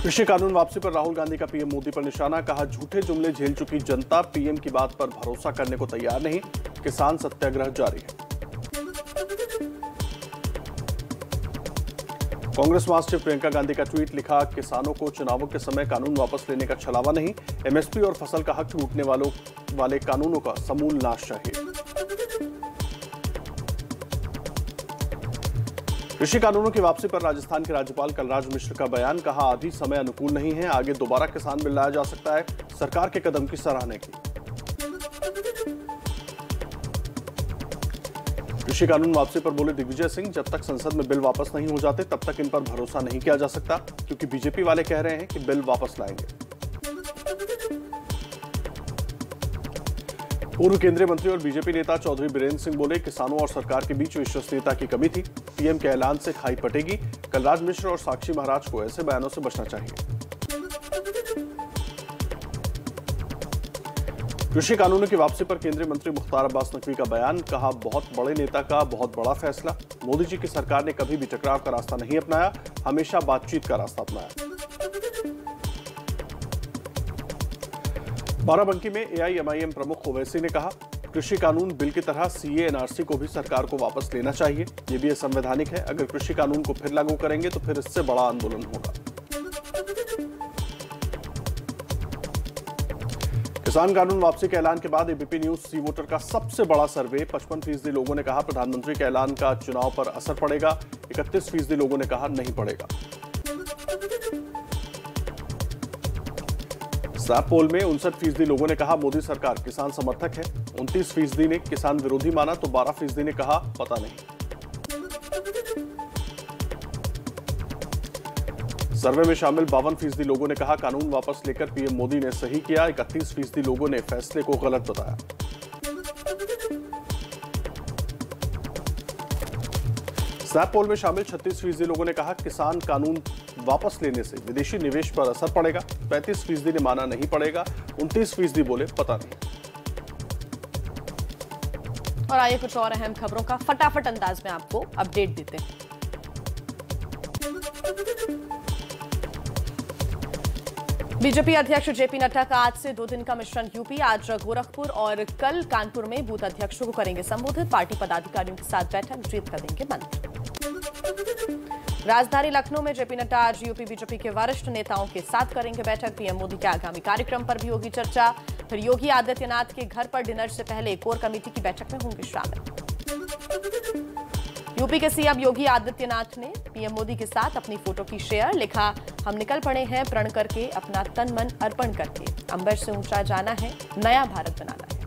कृषि कानून वापसी पर राहुल गांधी का पीएम मोदी पर निशाना। कहा, झूठे जुमले झेल चुकी जनता पीएम की बात पर भरोसा करने को तैयार नहीं। किसान सत्याग्रह जारी है। कांग्रेस महासचिव प्रियंका गांधी का ट्वीट। लिखा, किसानों को चुनावों के समय कानून वापस लेने का छलावा नहीं, एमएसपी और फसल का हक लूटने वाले कानूनों का समूल नाश चाहिए। कृषि कानूनों की वापसी पर राजस्थान के राज्यपाल कलराज मिश्र का बयान। कहा, अभी समय अनुकूल नहीं है, आगे दोबारा किसान बिल लाया जा सकता है। सरकार के कदम की सराहना की। कृषि कानून वापसी पर बोले दिग्विजय सिंह, जब तक संसद में बिल वापस नहीं हो जाते तब तक इन पर भरोसा नहीं किया जा सकता, क्योंकि बीजेपी वाले कह रहे हैं कि बिल वापस लाएंगे। पूर्व केंद्रीय मंत्री और बीजेपी नेता चौधरी बीरेंद्र सिंह बोले, किसानों और सरकार के बीच विश्वसनीयता की कमी थी। पीएम के ऐलान से खाई पटेगी। कलराज मिश्र और साक्षी महाराज को ऐसे बयानों से बचना चाहिए। कृषि कानूनों की वापसी पर केंद्रीय मंत्री मुख्तार अब्बास नकवी का बयान, कहा बहुत बड़े नेता का बहुत बड़ा फैसला। मोदी जी की सरकार ने कभी भी टकराव का रास्ता नहीं अपनाया, हमेशा बातचीत का रास्ता अपनाया। बाराबंकी में एआईएमआईएम प्रमुख ओवैसी ने कहा, कृषि कानून बिल की तरह सीए एनआरसी को भी सरकार को वापस लेना चाहिए। ये भी असंवैधानिक है। अगर कृषि कानून को फिर लागू करेंगे तो फिर इससे बड़ा आंदोलन होगा। किसान कानून वापसी के ऐलान के बाद एबीपी न्यूज सी वोटर का सबसे बड़ा सर्वे, 55% लोगों ने कहा प्रधानमंत्री के ऐलान का चुनाव पर असर पड़ेगा, 31% लोगों ने कहा नहीं पड़ेगा। सैप पोल में 59% लोगों ने कहा मोदी सरकार किसान समर्थक है, 29% ने किसान विरोधी माना तो 12% ने कहा पता नहीं। सर्वे में शामिल 52% लोगों ने कहा कानून वापस लेकर पीएम मोदी ने सही किया, 31% लोगों ने फैसले को गलत बताया। सैप पोल में शामिल 36% लोगों ने कहा किसान कानून वापस लेने से विदेशी निवेश पर असर पड़ेगा, 35% ने माना नहीं पड़ेगा, 29% बोले पता नहीं। और आइए कुछ और अहम खबरों का फटाफट अंदाज में आपको अपडेट देते हैं। बीजेपी अध्यक्ष जेपी नड्डा का आज से 2 दिन का मिशन यूपी। आज गोरखपुर और कल कानपुर में बूथ अध्यक्षों को करेंगे संबोधित। पार्टी पदाधिकारियों के साथ बैठक, जीत का देंगे मंत्र। राजधानी लखनऊ में जेपी नड्डा आज यूपी बीजेपी के वरिष्ठ नेताओं के साथ करेंगे बैठक। पीएम मोदी के आगामी कार्यक्रम पर भी होगी चर्चा। फिर योगी आदित्यनाथ के घर पर डिनर से पहले कोर कमेटी की बैठक में होंगे शामिल। यूपी के सीएम योगी आदित्यनाथ ने पीएम मोदी के साथ अपनी फोटो की शेयर, लिखा हम निकल पड़े हैं प्रण करके, अपना तन मन अर्पण करके, अंबर से ऊंचा जाना है, नया भारत बनाना है।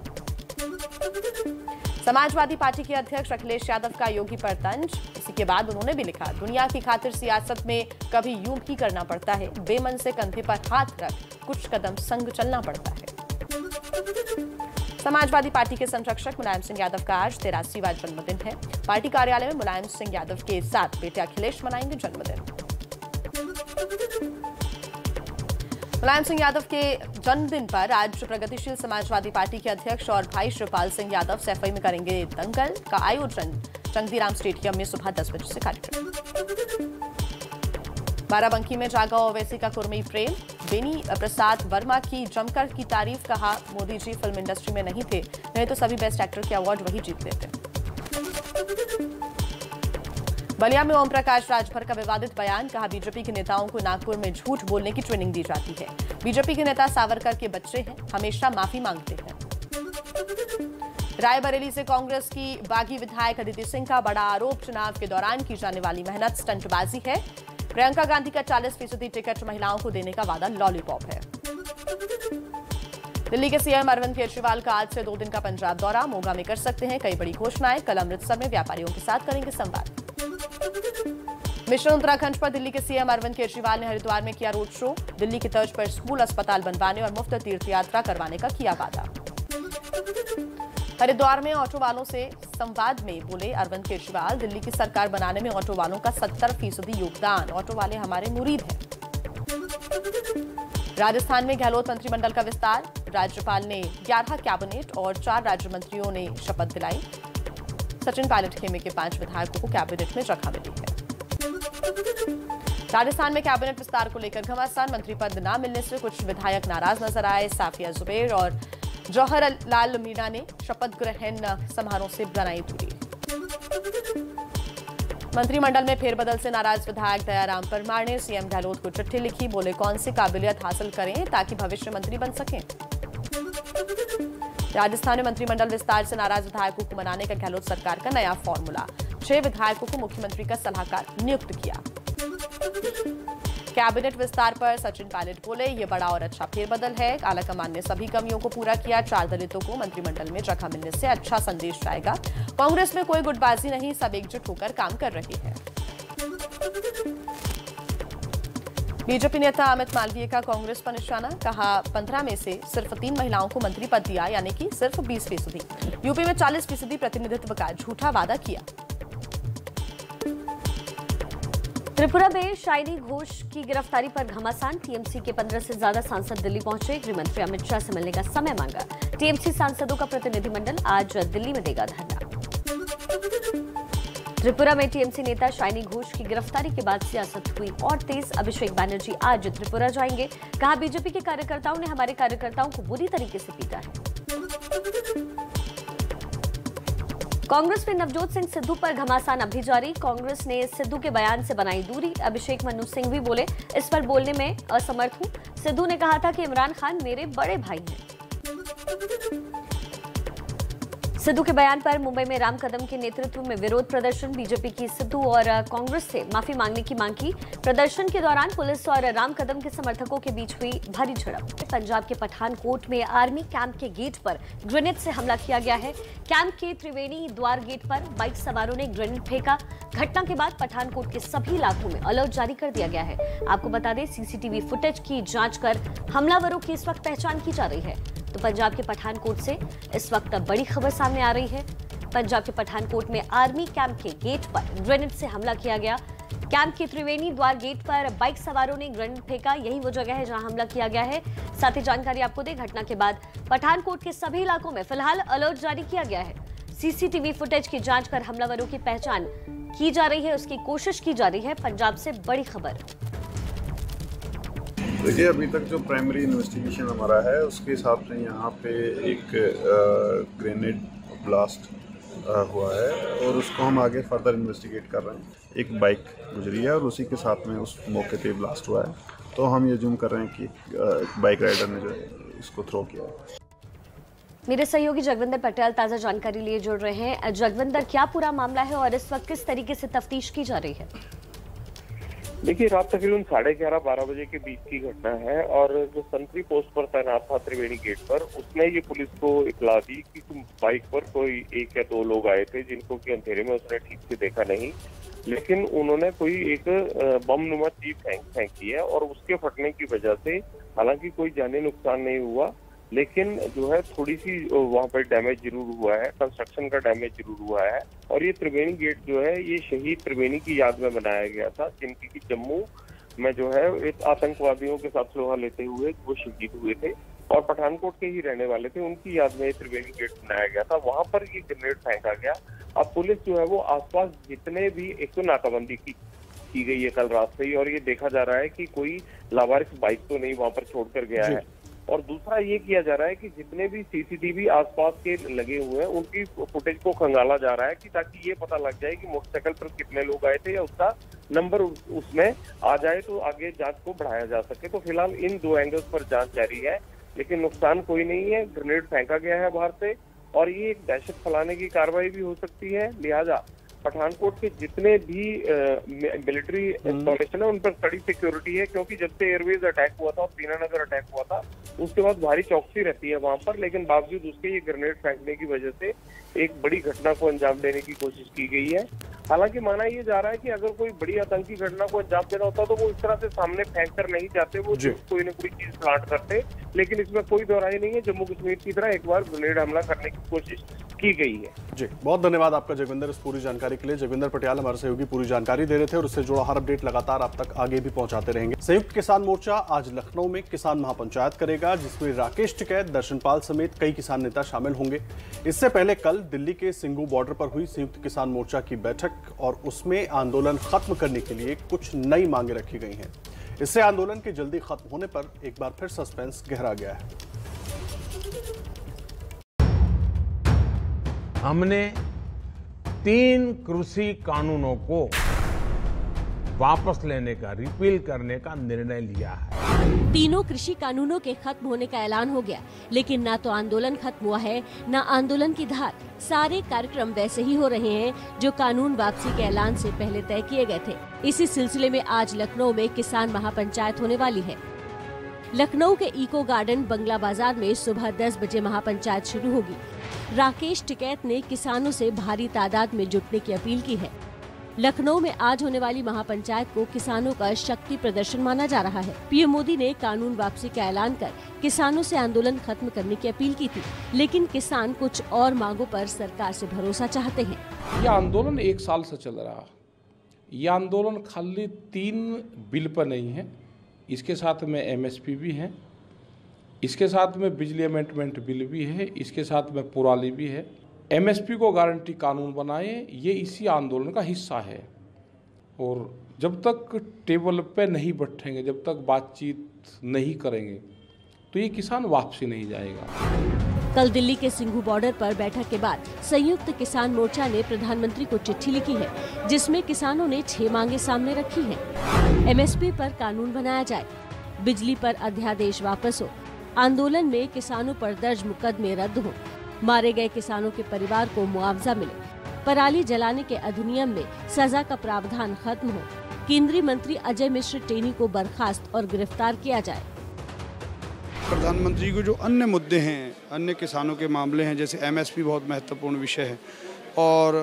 समाजवादी पार्टी के अध्यक्ष अखिलेश यादव का योगी पर तंज। इसी के बाद उन्होंने भी लिखा दुनिया की खातिर सियासत में कभी यूं भी करना पड़ता है, बेमन से कंधे पर हाथ रख कुछ कदम संग चलना पड़ता है। समाजवादी पार्टी के संरक्षक मुलायम सिंह यादव का आज 83वां जन्मदिन है। पार्टी कार्यालय में मुलायम सिंह यादव के साथ बेटे अखिलेश मनाएंगे जन्मदिन। मुलायम सिंह यादव के जन्मदिन पर आज प्रगतिशील समाजवादी पार्टी के अध्यक्ष और भाई शिवपाल सिंह यादव सैफई में करेंगे दंगल का आयोजन। चंदीराम स्टेडियम में सुबह 10 बजे से कार्यक्रम। बाराबंकी में जागा ओवैसी का कुर्मी प्रेम। बेनी प्रसाद वर्मा की जमकर की तारीफ, कहा मोदी जी फिल्म इंडस्ट्री में नहीं थे, नहीं तो सभी बेस्ट एक्टर के अवार्ड वही जीत लेते। बलिया में ओम प्रकाश राजभर का विवादित बयान, कहा बीजेपी के नेताओं को नागपुर में झूठ बोलने की ट्रेनिंग दी जाती है। बीजेपी के नेता सावरकर के बच्चे हैं, हमेशा माफी मांगते हैं। रायबरेली से कांग्रेस की बागी विधायक अदिति सिंह का बड़ा आरोप, चुनाव के दौरान की जाने वाली मेहनत स्टंटबाजी है। प्रियंका गांधी का 40% टिकट महिलाओं को देने का वादा लॉलीपॉप है। दिल्ली के सीएम अरविंद केजरीवाल का आज से 2 दिन का पंजाब दौरा। मोगा में कर सकते हैं कई बड़ी घोषणाएं। कल अमृतसर में व्यापारियों के साथ करेंगे संवाद। मिशन उत्तराखंड पर दिल्ली के सीएम अरविंद केजरीवाल ने हरिद्वार में किया रोड शो। दिल्ली की तर्ज पर स्कूल, अस्पताल बनवाने और मुफ्त तीर्थ यात्रा करवाने का किया वादा। हरिद्वार में ऑटो वालों से संवाद में बोले अरविंद केजरीवाल, दिल्ली की सरकार बनाने में ऑटो वालों का 70% योगदान, ऑटो वाले हमारे मुरीद हैं। राजस्थान में गहलोत मंत्रिमंडल का विस्तार। राज्यपाल ने 11 कैबिनेट और 4 राज्य मंत्रियों ने शपथ दिलाई। सचिन पायलट खेमे के 5 विधायकों को कैबिनेट में जगह मिली है। राजस्थान में कैबिनेट विस्तार को लेकर घमासान, मंत्री पद न मिलने से कुछ विधायक नाराज नजर आए। साफिया जुबैर और जौहर लाल मीणा ने शपथ ग्रहण समारोह से बनाई दूरी। मंत्रिमंडल में फेरबदल से नाराज विधायक दयाराम परमार ने सीएम गहलोत को चिट्ठी लिखी, बोले कौन सी काबिलियत हासिल करें ताकि भविष्य मंत्री बन सकें। राजस्थान में मंत्रिमंडल विस्तार से नाराज विधायकों को मनाने का गहलोत सरकार का नया फॉर्मूला, 6 विधायकों को मुख्यमंत्री का सलाहकार नियुक्त किया। कैबिनेट विस्तार पर सचिन पायलट बोले, ये बड़ा और अच्छा फेरबदल है। आलाकमान ने सभी कमियों को पूरा किया। 4 दलितों को मंत्रिमंडल में जगह मिलने से अच्छा संदेश जाएगा। कांग्रेस में कोई गुटबाजी नहीं, सब एकजुट होकर काम कर रहे हैं। बीजेपी नेता अमित मालवीय का कांग्रेस पर निशाना, कहा 15 में से सिर्फ 3 महिलाओं को मंत्री पद दिया, यानी कि सिर्फ 20%। यूपी में 40% प्रतिनिधित्व का झूठा वादा किया। त्रिपुरा में शाइनी घोष की गिरफ्तारी पर घमासान। टीएमसी के 15 से ज्यादा सांसद दिल्ली पहुंचे। गृह मंत्री अमित शाह से मिलने का समय मांगा। टीएमसी सांसदों का प्रतिनिधिमंडल आज दिल्ली में देगा धरना। त्रिपुरा में टीएमसी नेता शाइनी घोष की गिरफ्तारी के बाद सियासत हुई और तेज। अभिषेक बनर्जी आज त्रिपुरा जाएंगे। कहा, बीजेपी के कार्यकर्ताओं ने हमारे कार्यकर्ताओं को बुरी तरीके से पीटा है। कांग्रेस में नवजोत सिंह सिद्धू पर घमासान अब भी जारी। कांग्रेस ने सिद्धू के बयान से बनाई दूरी। अभिषेक मनु सिंह भी बोले, इस पर बोलने में असमर्थ हूं। सिद्धू ने कहा था कि इमरान खान मेरे बड़े भाई हैं। सिद्धू के बयान पर मुंबई में राम कदम के नेतृत्व में विरोध प्रदर्शन। बीजेपी की सिद्धू और कांग्रेस से माफी मांगने की मांग की। प्रदर्शन के दौरान पुलिस और राम कदम के समर्थकों के बीच हुई भारी झड़प। पंजाब के पठानकोट में आर्मी कैंप के गेट पर ग्रेनेड से हमला किया गया है। कैंप के त्रिवेणी द्वार गेट पर बाइक सवारों ने ग्रेनेड फेंका। घटना के बाद पठानकोट के सभी इलाकों में अलर्ट जारी कर दिया गया है। आपको बता दें, सीसीटीवी फुटेज की जांच कर हमलावरों की इस वक्त पहचान की जा रही है। तो पंजाब के पठानकोट से इस वक्त बड़ी खबर सामने आ रही है। पंजाब के पठानकोट में आर्मी कैंप के गेट पर ग्रेनेड से हमला किया गया। कैंप के त्रिवेणी द्वार गेट पर बाइक सवारों ने ग्रेनेड फेंका। यही वो जगह है जहां हमला किया गया है। साथ ही जानकारी आपको दें, घटना के बाद पठानकोट के सभी इलाकों में फिलहाल अलर्ट जारी किया गया है। सीसीटीवी फुटेज की जांच कर हमलावरों की पहचान की जा रही है, उसकी कोशिश की जा रही है। पंजाब से बड़ी खबर। देखिए, अभी तक जो प्राइमरी इन्वेस्टिगेशन हमारा है उसके हिसाब से यहाँ पे एक ग्रेनेड ब्लास्ट हुआ है और उसको हम आगे फर्दर इन्वेस्टिगेट कर रहे हैं। एक बाइक गुजरी है और उसी के साथ में उस मौके पे ब्लास्ट हुआ है। तो हम ये जूम कर रहे हैं कि बाइक राइडर ने जो है इसको थ्रो किया है। मेरे सहयोगी जगविंदर पटेल ताज़ा जानकारी लिए जुड़ रहे हैं। जगविंदर, क्या पूरा मामला है और इस वक्त किस तरीके से तफ्तीश की जा रही है? देखिए, रात तकरीबन 11:30-12 बजे के बीच की घटना है और जो संतरी पोस्ट पर तैनात था त्रिवेणी गेट पर, उसने ये पुलिस को इतला दी कि बाइक पर कोई 1 या 2 लोग आए थे जिनको कि अंधेरे में उसने ठीक से देखा नहीं, लेकिन उन्होंने कोई एक बम नुमा चीज फेंकी है और उसके फटने की वजह से हालांकि कोई जानी नुकसान नहीं हुआ, लेकिन जो है थोड़ी सी वहाँ पर डैमेज जरूर हुआ है, कंस्ट्रक्शन का डैमेज जरूर हुआ है। और ये त्रिवेणी गेट जो है ये शहीद त्रिवेणी की याद में बनाया गया था, जिनकी की जम्मू में जो है एक आतंकवादियों के साथ लोहा लेते हुए वो शहीद हुए थे और पठानकोट के ही रहने वाले थे। उनकी याद में त्रिवेणी गेट बनाया गया था, वहां पर ये ग्रेनेड फेंका गया। अब पुलिस जो है वो आसपास जितने भी, एक तो नाकाबंदी की गई है कल रात से ही, और ये देखा जा रहा है कि कोई लावारिस बाइक तो नहीं वहां पर छोड़कर गया है। और दूसरा ये किया जा रहा है कि जितने भी सीसीटीवी आसपास के लगे हुए हैं उनकी फुटेज को खंगाला जा रहा है कि ताकि ये पता लग जाए कि मोटरसाइकिल पर कितने लोग आए थे या उसका नंबर उसमें आ जाए तो आगे जांच को बढ़ाया जा सके। तो फिलहाल इन 2 एंगल्स पर जांच जारी है, लेकिन नुकसान कोई नहीं है। ग्रेनेड फेंका गया है बाहर से और ये एक दहशत फैलाने की कार्रवाई भी हो सकती है, लिहाजा पठानकोट के जितने भी मिलिट्री इंस्टॉलेशन है उन पर कड़ी सिक्योरिटी है, क्योंकि जब से एयरवेज अटैक हुआ था और दीनानगर अटैक हुआ था उसके बाद भारी चौकसी रहती है वहां पर, लेकिन बावजूद उसके ये ग्रेनेड फेंकने की वजह से एक बड़ी घटना को अंजाम देने की कोशिश की गई है। हालांकि माना ये जा रहा है कि अगर कोई बड़ी आतंकी घटना को अंजाम देना होता तो वो इस तरह से सामने फेंक कर नहीं जाते, वो कोई न कोई चीज प्लांट करते, लेकिन इसमें कोई दोहराई नहीं है। जम्मू कश्मीर की तरह एक बार ग्रेनेड हमला करने की कोशिश की गई है। जी, बहुत धन्यवाद आपका जगविंदर इस पूरी जानकारी के लिए। जगविंदर पटियाल हमारे सहयोगी पूरी जानकारी दे रहे थे और उससे जुड़ा हर अपडेट लगातार आप तक आगे भी पहुंचाते रहेंगे। संयुक्त किसान मोर्चा आज लखनऊ में किसान महापंचायत करेगा, जिसमें राकेश टिकैत, दर्शनपाल समेत कई किसान नेता शामिल होंगे। इससे पहले कल दिल्ली के सिंघू बॉर्डर पर हुई संयुक्त किसान मोर्चा की बैठक और उसमें आंदोलन खत्म करने के लिए कुछ नई मांगे रखी गई हैं। इससे आंदोलन के जल्दी खत्म होने पर एक बार फिर सस्पेंस गहरा गया है। हमने 3 कृषि कानूनों को वापस लेने का, रिपील करने का निर्णय लिया है। तीनों कृषि कानूनों के खत्म होने का ऐलान हो गया, लेकिन ना तो आंदोलन खत्म हुआ है, ना आंदोलन की धार। सारे कार्यक्रम वैसे ही हो रहे हैं जो कानून वापसी के ऐलान से पहले तय किए गए थे। इसी सिलसिले में आज लखनऊ में किसान महापंचायत होने वाली है। लखनऊ के इको गार्डन बंगला बाजार में सुबह 10 बजे महापंचायत शुरू होगी। राकेश टिकैत ने किसानों से भारी तादाद में जुटने की अपील की है। लखनऊ में आज होने वाली महापंचायत को किसानों का शक्ति प्रदर्शन माना जा रहा है। पीएम मोदी ने कानून वापसी का ऐलान कर किसानों से आंदोलन खत्म करने की अपील की थी, लेकिन किसान कुछ और मांगों पर सरकार से भरोसा चाहते हैं। यह आंदोलन 1 साल से चल रहा है। यह आंदोलन खाली 3 बिल पर नहीं है, इसके साथ में MSP भी है, इसके साथ में बिजली अमेंडमेंट बिल भी है, इसके साथ में पुराली भी है। एमएसपी को गारंटी कानून बनाए, ये इसी आंदोलन का हिस्सा है। और जब तक टेबल पे नहीं बैठेंगे, जब तक बातचीत नहीं करेंगे, तो ये किसान वापसी नहीं जाएगा। कल दिल्ली के सिंघू बॉर्डर पर बैठक के बाद संयुक्त किसान मोर्चा ने प्रधानमंत्री को चिट्ठी लिखी है, जिसमें किसानों ने 6 मांगे सामने रखी हैं। एमएसपी पर कानून बनाया जाए, बिजली पर अध्यादेश वापस हो, आंदोलन में किसानों पर दर्ज मुकदमे रद्द हो, मारे गए किसानों के परिवार को मुआवजा मिले, पराली जलाने के अधिनियम में सजा का प्रावधान खत्म हो, केंद्रीय मंत्री अजय मिश्र टेनी को बर्खास्त और गिरफ्तार किया जाए। प्रधानमंत्री को जो अन्य मुद्दे हैं, अन्य किसानों के मामले हैं, जैसे एमएसपी बहुत महत्वपूर्ण विषय है, और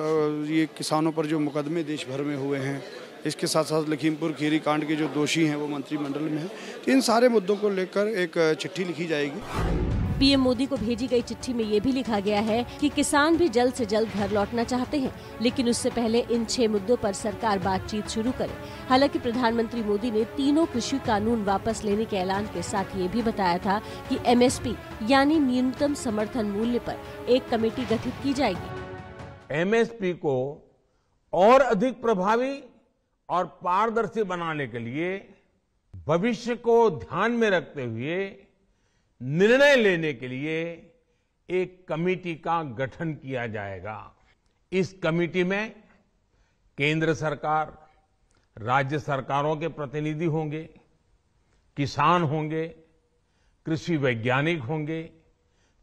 ये किसानों पर जो मुकदमे देश भर में हुए हैं, इसके साथ साथ लखीमपुर खीरी कांड के जो दोषी हैं वो मंत्रिमंडल में हैं, तो इन सारे मुद्दों को लेकर एक चिट्ठी लिखी जाएगी। पीएम मोदी को भेजी गई चिट्ठी में ये भी लिखा गया है कि किसान भी जल्द से जल्द घर लौटना चाहते हैं, लेकिन उससे पहले इन 6 मुद्दों पर सरकार बातचीत शुरू करे। हालांकि प्रधानमंत्री मोदी ने तीनों कृषि कानून वापस लेने के ऐलान के साथ ये भी बताया था कि एमएसपी यानी न्यूनतम समर्थन मूल्य पर एक कमेटी गठित की जाएगी। एमएसपी को और अधिक प्रभावी और पारदर्शी बनाने के लिए भविष्य को ध्यान में रखते हुए निर्णय लेने के लिए एक कमेटी का गठन किया जाएगा। इस कमेटी में केंद्र सरकार, राज्य सरकारों के प्रतिनिधि होंगे, किसान होंगे, कृषि वैज्ञानिक होंगे,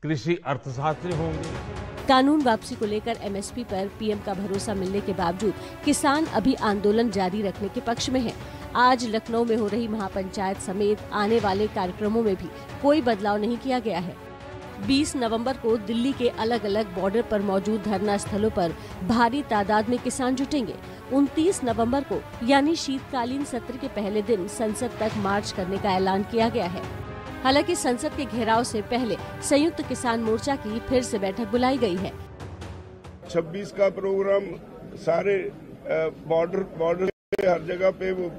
कृषि अर्थशास्त्री होंगे। कानून वापसी को लेकर एमएसपी पर पीएम का भरोसा मिलने के बावजूद किसान अभी आंदोलन जारी रखने के पक्ष में हैं। आज लखनऊ में हो रही महापंचायत समेत आने वाले कार्यक्रमों में भी कोई बदलाव नहीं किया गया है। 20 नवंबर को दिल्ली के अलग अलग बॉर्डर पर मौजूद धरना स्थलों पर भारी तादाद में किसान जुटेंगे। 29 नवंबर को यानी शीतकालीन सत्र के पहले दिन संसद तक मार्च करने का ऐलान किया गया है। हालांकि संसद के घेराव से पहले संयुक्त किसान मोर्चा की फिर से बैठक बुलाई गई है। 26 का प्रोग्राम सारे बॉर्डर हर जगह पे वो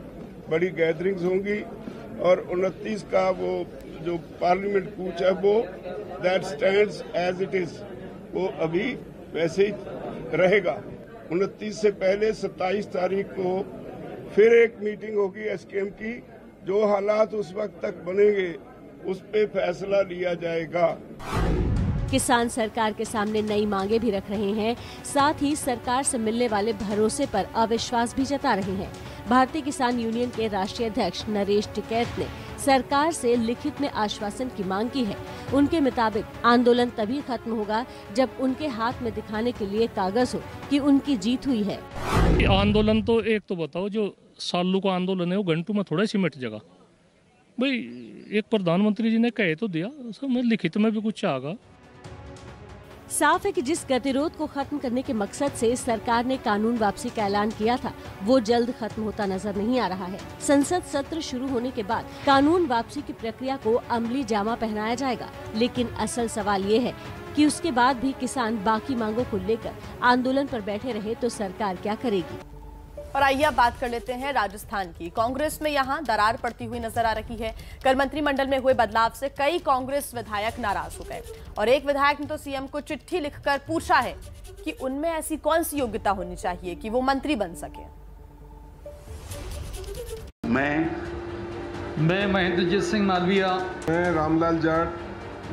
बड़ी गैदरिंग्स होंगी, और 29 का वो जो पार्लियामेंट कूच है वो that stands as it is, वो अभी वैसे ही रहेगा। 29 से पहले 27 तारीख को फिर एक मीटिंग होगी एसकेएम की। जो हालात उस वक्त तक बनेंगे उस पे फैसला लिया जाएगा। किसान सरकार के सामने नई मांगे भी रख रहे हैं, साथ ही सरकार से मिलने वाले भरोसे पर अविश्वास भी जता रहे हैं। भारतीय किसान यूनियन के राष्ट्रीय अध्यक्ष नरेश टिकैत ने सरकार से लिखित में आश्वासन की मांग की है। उनके मुताबिक आंदोलन तभी खत्म होगा जब उनके हाथ में दिखाने के लिए कागज हो कि उनकी जीत हुई है। आंदोलन तो एक तो बताओ, जो सालों का आंदोलन है वो घंटों में थोड़ा सिमट जाएगा। भाई एक प्रधानमंत्री जी ने कहे तो दिया, उसमें लिखित में भी कुछ आएगा। साफ है कि जिस गतिरोध को खत्म करने के मकसद से सरकार ने कानून वापसी का ऐलान किया था, वो जल्द खत्म होता नजर नहीं आ रहा है। संसद सत्र शुरू होने के बाद कानून वापसी की प्रक्रिया को अमली जामा पहनाया जाएगा, लेकिन असल सवाल ये है कि उसके बाद भी किसान बाकी मांगों को लेकर आंदोलन पर बैठे रहे तो सरकार क्या करेगी। और आइए अब बात कर लेते हैं राजस्थान की। कांग्रेस में यहां दरार पड़ती हुई नजर आ रही है। कल मंत्रिमंडल में हुए बदलाव से कई कांग्रेस विधायक नाराज हो गए, और एक विधायक ने तो सीएम को चिट्ठी लिखकर पूछा है कि उनमें ऐसी कौन सी योग्यता होनी चाहिए कि वो मंत्री बन सके। मैं महेंद्रजीत सिंह मालविया, मैं रामलाल जाट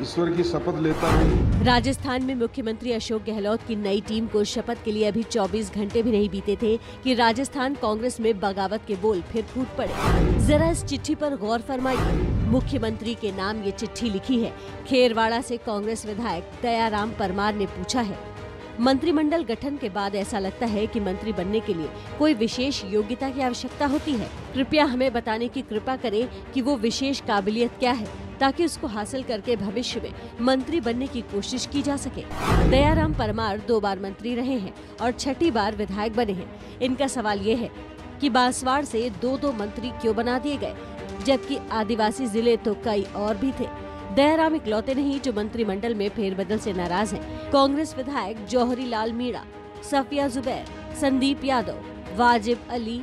ईश्वर की शपथ लेता हूँ। राजस्थान में मुख्यमंत्री अशोक गहलोत की नई टीम को शपथ के लिए अभी 24 घंटे भी नहीं बीते थे कि राजस्थान कांग्रेस में बगावत के बोल फिर फूट पड़े। जरा इस चिट्ठी पर गौर फरमाइए। मुख्यमंत्री के नाम ये चिट्ठी लिखी है। खेरवाड़ा से कांग्रेस विधायक दयाराम परमार ने पूछा है। मंत्रिमंडल गठन के बाद ऐसा लगता है कि मंत्री बनने के लिए कोई विशेष योग्यता की आवश्यकता होती है। कृपया हमें बताने की कृपा करें कि वो विशेष काबिलियत क्या है, ताकि उसको हासिल करके भविष्य में मंत्री बनने की कोशिश की जा सके। दयाराम परमार 2 बार मंत्री रहे हैं और 6ठी बार विधायक बने हैं। इनका सवाल ये है कि बांसवाड़ से 2 मंत्री क्यों बना दिए गए, जबकि आदिवासी जिले तो कई और भी थे। दयाराम इकलौते नहीं जो मंत्रिमंडल में फेरबदल से नाराज हैं। कांग्रेस विधायक जौहरी लाल मीणा, सफिया जुबैर, संदीप यादव, वाजिब अली,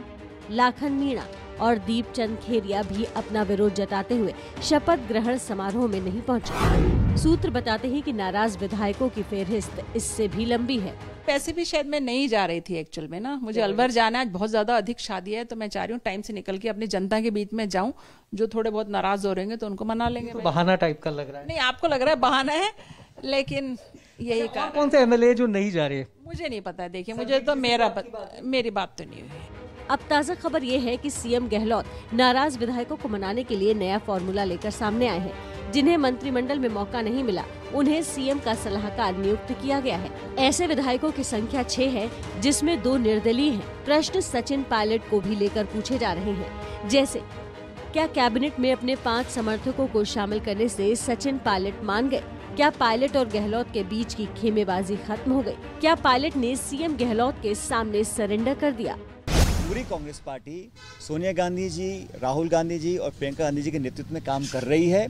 लाखन मीणा, और दीपचंद खेरिया भी अपना विरोध जताते हुए शपथ ग्रहण समारोह में नहीं पहुंचे। सूत्र बताते हैं कि नाराज विधायकों की फेहरिस्त इससे भी लंबी है। पैसे भी शायद मैं नहीं जा रही थी एक्चुअल में ना, मुझे अलवर जाना है, बहुत ज्यादा अधिक शादी है, तो मैं चाह रही हूँ टाइम से निकल के अपनी जनता के बीच में जाऊं। जो थोड़े बहुत नाराज हो रहे हैं तो उनको मना लेंगे। तो बहाना टाइप का लग रहा है। नहीं, आपको लग रहा है बहाना है, लेकिन यही कारण। कौन से एमएलए जो नहीं जा रहे? मुझे नहीं पता, देखिए मुझे तो मेरी बात तो नहीं हुई। अब ताज़ा खबर ये है कि सीएम गहलोत नाराज विधायकों को मनाने के लिए नया फॉर्मूला लेकर सामने आए हैं। जिन्हें मंत्रिमंडल में मौका नहीं मिला, उन्हें सीएम का सलाहकार नियुक्त किया गया है। ऐसे विधायकों की संख्या 6 है, जिसमें 2 निर्दलीय हैं। प्रश्न सचिन पायलट को भी लेकर पूछे जा रहे हैं, जैसे क्या कैबिनेट में अपने 5 समर्थकों को शामिल करने से सचिन पायलट मान गए? क्या पायलट और गहलोत के बीच की खेमेबाजी खत्म हो गई? क्या पायलट ने सीएम गहलोत के सामने सरेंडर कर दिया? पूरी कांग्रेस पार्टी सोनिया गांधी जी, राहुल गांधी जी और प्रियंका गांधी जी के नेतृत्व में काम कर रही है।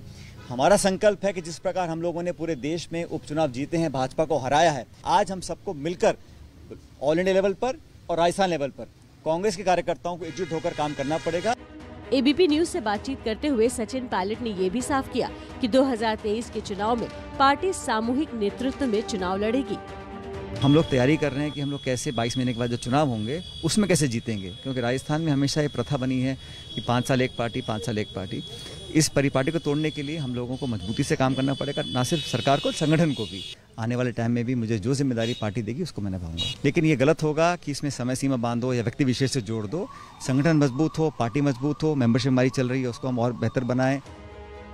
हमारा संकल्प है कि जिस प्रकार हम लोगों ने पूरे देश में उपचुनाव जीते हैं, भाजपा को हराया है, आज हम सबको मिलकर ऑल इंडिया लेवल पर और राजस्थान लेवल पर कांग्रेस के कार्यकर्ताओं को एकजुट होकर काम करना पड़ेगा। एबीपी न्यूज से बातचीत करते हुए सचिन पायलट ने ये भी साफ किया कि 2023 के चुनाव में पार्टी सामूहिक नेतृत्व में चुनाव लड़ेगी। हम लोग तैयारी कर रहे हैं कि हम लोग कैसे 22 महीने के बाद जो चुनाव होंगे उसमें कैसे जीतेंगे, क्योंकि राजस्थान में हमेशा ये प्रथा बनी है कि 5 साल एक पार्टी, 5 साल एक पार्टी। इस परिपाटी को तोड़ने के लिए हम लोगों को मजबूती से काम करना पड़ेगा, ना सिर्फ सरकार को, संगठन को भी। आने वाले टाइम में भी मुझे जो जिम्मेदारी पार्टी देगी उसको मैं निभाऊंगा, लेकिन ये गलत होगा कि इसमें समय सीमा बांधो या व्यक्ति विशेष से जोड़ दो। संगठन मजबूत हो, पार्टी मजबूत हो, मेंबरशिप हमारी चल रही है, उसको हम और बेहतर बनाएं।